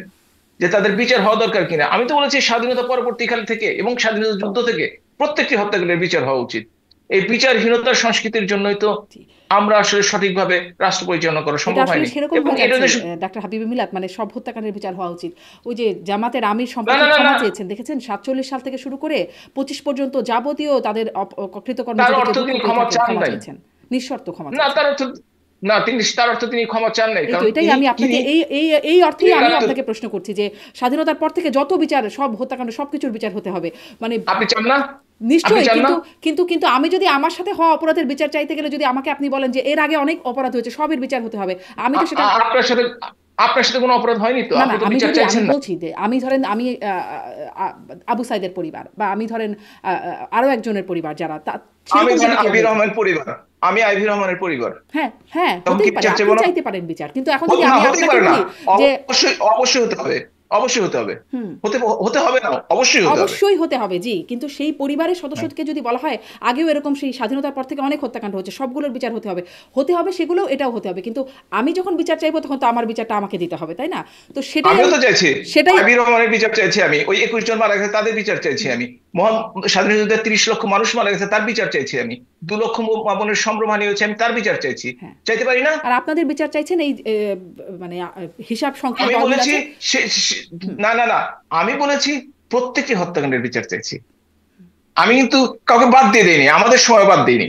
যে তাদের বিচার হওয়া দরকার কিনা, আমি তো বলেছি স্বাধীনতা পরবর্তীকাল থেকে এবং স্বাধীনতা যুদ্ধ থেকে প্রত্যেকটি হত্যাকাণ্ডের বিচার হওয়া উচিত। এই বিচারহীনতার সংস্কৃতির জন্যই তো জি। আমরা আসলে সঠিকভাবে রাষ্ট্র পরিচালনা করা এটা সম্ভব আসলে হয়নি। সেরকম এবং হয়ে এটা যাচ্ছে যে ডাক্তার হাবিবি মিলাত, মানে সব হত্যাকাণ্ডের বিচার হওয়া উচিত। ওই যে জামাতের আমির না সম্প্রতি না না না, ক্ষমা চেয়েছেন, দেখেছেন 47 সাল থেকে শুরু করে 25 পর্যন্ত যাবতীয় তাদের কৃতকর্ম তার যেদিকে অর্থ দুঃখ তিনি পেয়ে ক্ষমা থাকেন চান ক্ষমা নাই। চেয়েছেন, নিঃশর্ত ক্ষমা না, চেয়েছেন। তার অর্থ না, তার অর্থ তিনি ক্ষমা চান নাই, এই তো কারণ এটাই তিনি আমি আপনাকে তিনি এই অর্থেই আমি 71 আপনাকে প্রশ্ন করছি যে স্বাধীনতার পর থেকে যত বিচার, সব হত্যাকাণ্ড সবকিছুর বিচার হতে হবে, মানে আপনি চান না? আপনি নিশ্চয়ই। চান না? কিন্তু কিন্তু কিন্তু আমি যদি আমার সাথে হওয়া অপরাধের বিচার চাইতে গেলে যদি আমাকে আপনি বলেন যে এর আগে অনেক অপরাধ হয়েছে, সবের বিচার হতে হবে, আমি তো সেটা আপনার সাথে কোনো অপরাধ হয়নি তো, না না, আপনি তো আমি বিচার যদি আমি চাইছেন না। বলছি যে আমি ধরেন আমি আবু সাইদের পরিবার, বা আমি ধরেন আরো একজনের পরিবার যারা আমি সেরকম ধরেন যদি কেউ আইভি হয়ে থাকে। রহমান পরিবার, আমি আইভি রহমানের পরিবার, হ্যাঁ হ্যাঁ, তখন কি হতেই পারে, বিচার আপনি চাইবো না? চাইতে পারেন বিচার, কিন্তু এখন যদি না, আমি হতেই আপনাকে পারে না। বলি যে অবশ্যই অবশ্যই হতে হবে, অবশ্যই হতে হবে। হুম, হতে হতে হবে না, অবশ্যই হতে হবে। অবশ্যই হতে হবে জি, কিন্তু সেই পরিবারের হ্যাঁ। সদস্যকে যদি বলা হয় আগেও এরকম সেই স্বাধীনতার পর থেকে অনেক হত্যাকাণ্ড হচ্ছে, সবগুলোর বিচার হতে হবে, হতে হবে সেগুলোও, এটাও হতে হবে, কিন্তু আমি যখন বিচার চাইবো তখন তো আমার বিচারটা আমাকে দিতে হবে, তাই না? তো সেটাই আমিও তো চাইছি, সেটাই আইভি রহমানের বিচার চাইছি আমি, ওই 21 জন মারা গেছে তাদের বিচার চাইছি আমি, মহান স্বাধীনতা যুদ্ধে 30 লক্ষ মানুষ মারা গেছে তার বিচার চাইছি আমি, 2 লক্ষ মা বোনের সম্ভ্রমহানি হয়েছে, আমি তার বিচার চাইছি। হ্যাঁ, চাইতে পারি না? আর আপনাদের বিচার চাইছেন এই মানে হিসাব সংখ্যা আমি গরমিল বলেছি আছে। না না না, আমি বলেছি প্রত্যেকটি হত্যাকাণ্ডের বিচার চাইছি। আমি কিন্তু কাউকে বাদ দিয়ে দিইনি, আমাদের সময় বাদ দিইনি,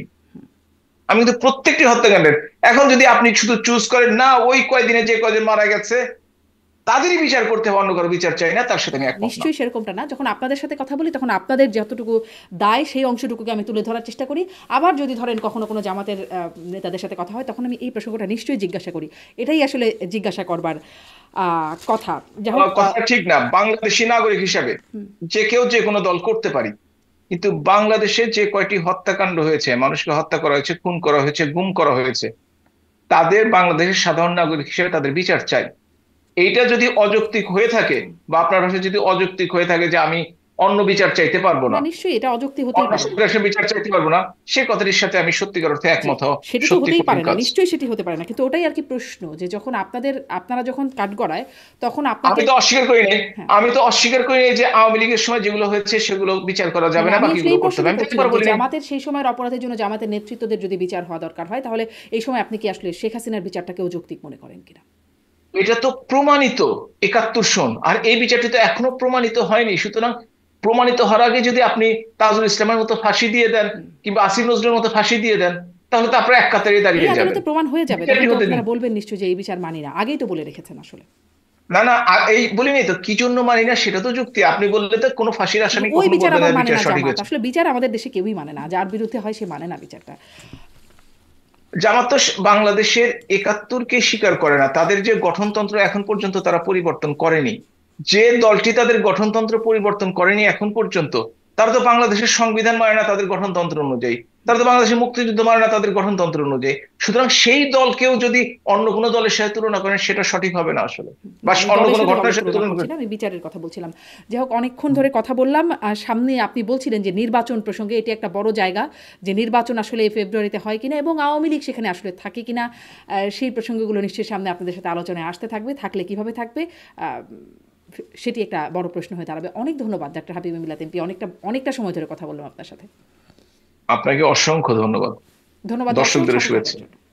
আমি কিন্তু প্রত্যেকটি হত্যাকাণ্ডের। এখন যদি আপনি শুধু চুজ করেন না ওই কয়দিনে যে কয়জন মারা গেছে তাদেরই বিচার করতে হবে, অন্য কারো বিচার চাই না, তার সাথে আমি একমত না। নিশ্চয়ই সেরকমটা না, যখন আপনাদের সাথে কথা বলি তখন আপনাদের যতটুকু দায় সেই অংশটুকুকে আমি তুলে ধরার চেষ্টা করি। আবার যদি ধরেন কখনো কোনো জামাতের নেতাদের সাথে কথা হয় তখন আমি এই প্রসঙ্গটা নিশ্চয়ই জিজ্ঞাসা করি, এটাই আসলে জিজ্ঞাসা করবার কথা। যাই হোক, কথা ঠিক না, বাংলাদেশী নাগরিক হিসাবে যে কেউ যে কোনো দল করতে পারি, কিন্তু বাংলাদেশে যে কয়টি হত্যাকাণ্ড হয়েছে, মানুষকে হত্যা করা হয়েছে, খুন করা হয়েছে, গুম করা হয়েছে, তাদের বাংলাদেশের সাধারণ নাগরিক হিসেবে তাদের বিচার চাই। এইটা যদি অযৌক্তিক হয়ে থাকে, বা আপনার ভাষায় যদি অযৌক্তিক হয়ে থাকে যে আমি অন্য বিচার চাইতে পারবো না না, নিশ্চয়ই এটা অযৌক্তিক হতেই অন্য পারে না। সরকারের বিচার চাইতে পারবো না, সে কথাটির সাথে আমি সত্যিকার অর্থে জি, একমত হওয়া সেটি তো সত্যি হতেই কঠিন পারে না, কাজ। নিশ্চয়ই সেটি হতে পারে না, কিন্তু ওটাই আর কি প্রশ্ন, যে যখন আপনারা যখন কাঠগড়ায় তখন আপনাকে। আমি তো অস্বীকার করি নাই, হ্যাঁ, আমি তো অস্বীকার করি নাই যে আওয়ামী লীগের সময় যেগুলো হয়েছে সেগুলো বিচার করা যাবে মানে না, আমি আসলে বাকিগুলো এই করতে হবে, প্রশ্নটা আমি তো করছিলাম একবার যে বলি নাই। জামাতের সেই সময়ের অপরাধের জন্য জামাতের নেতৃত্বদের যদি বিচার হওয়া দরকার হয়, তাহলে এই সময় আপনি কি আসলে শেখ হাসিনার বিচারটাকে অযৌক্তিক মনে করেন কিনা? এটা তো প্রমাণিত 71 সন, আর এই বিচারটি তো এখনো প্রমাণিত হয়নি। সুতরাং প্রমাণিত হওয়ার আগে যদি আপনি তাজুল ইসলামের মতো ফাঁসি দিয়ে দেন, কিংবা আসিফ নজরুলের মতো ফাঁসি দিয়ে দেন, তাহলে তো আপনারা এক কাতারে এই দাঁড়িয়ে যাবেন। আদালতে প্রমাণ হয়ে যাবে, বিচারটি তখন তো হতে দিন। আপনারা বলবেন নিশ্চয়ই যে এই বিচার মানি না, আগেই তো বলে রেখেছেন আসলে। না না, এই বলিনি তো কি জন্য মানি না, সেটা তো যুক্তি। আপনি বললে তো কোনো ফাঁসির কিন্তু আসামি ওই কখনো বিচার বলবে আবার না মানে বিচার না সঠিক জামাত, হয়েছে। আসলে বিচার আমাদের দেশে কেউই মানে না, যার বিরুদ্ধে হয় সে মানে না বিচারটা। জামাত তো বাংলাদেশের 71কে স্বীকার করে না, তাদের যে গঠনতন্ত্র এখন পর্যন্ত তারা পরিবর্তন করেনি, যে দলটি তাদের গঠনতন্ত্র পরিবর্তন করেনি এখন পর্যন্ত, তারা তো বাংলাদেশের সংবিধান মানে না তাদের গঠনতন্ত্র অনুযায়ী, তারা তো বাংলাদেশের মুক্তিযুদ্ধ মানে না তাদের গঠনতন্ত্র অনুযায়ী। সুতরাং সেই দলকেও যদি অন্য কোনো দলের সাথে তুলনা করেন সেটা সঠিক হবে না আসলে, বা আমি অন্য দলের কোনো সাথে ঘটনার দলের সাথে তুলনা তুলনা করছি করেন। না, আমি বিচারের কথা বলছিলাম। যাই হোক, অনেকক্ষণ ধরে কথা বললাম। সামনে আপনি বলছিলেন যে নির্বাচন প্রসঙ্গে এটি একটা বড় জায়গা, যে নির্বাচন আসলে এই ফেব্রুয়ারিতে হয় কিনা এবং আওয়ামী লীগ সেখানে আসলে থাকে কিনা, সেই প্রসঙ্গগুলো নিশ্চয়ই সামনে আপনাদের সাথে আলোচনায় আসতে থাকবে, থাকলে কিভাবে থাকবে সেটি একটা বড় প্রশ্ন হয়ে দাঁড়াবে। অনেক ধন্যবাদ ডাক্তার হাবিবুল মিলাত এমপি, অনেকটা সময় ধরে কথা বললাম আপনার সাথে। আপনাকে অসংখ্য ধন্যবাদ। ধন্যবাদ দর্শক, দর্শকদের সাথে থাকার শুভেচ্ছা। জন্য।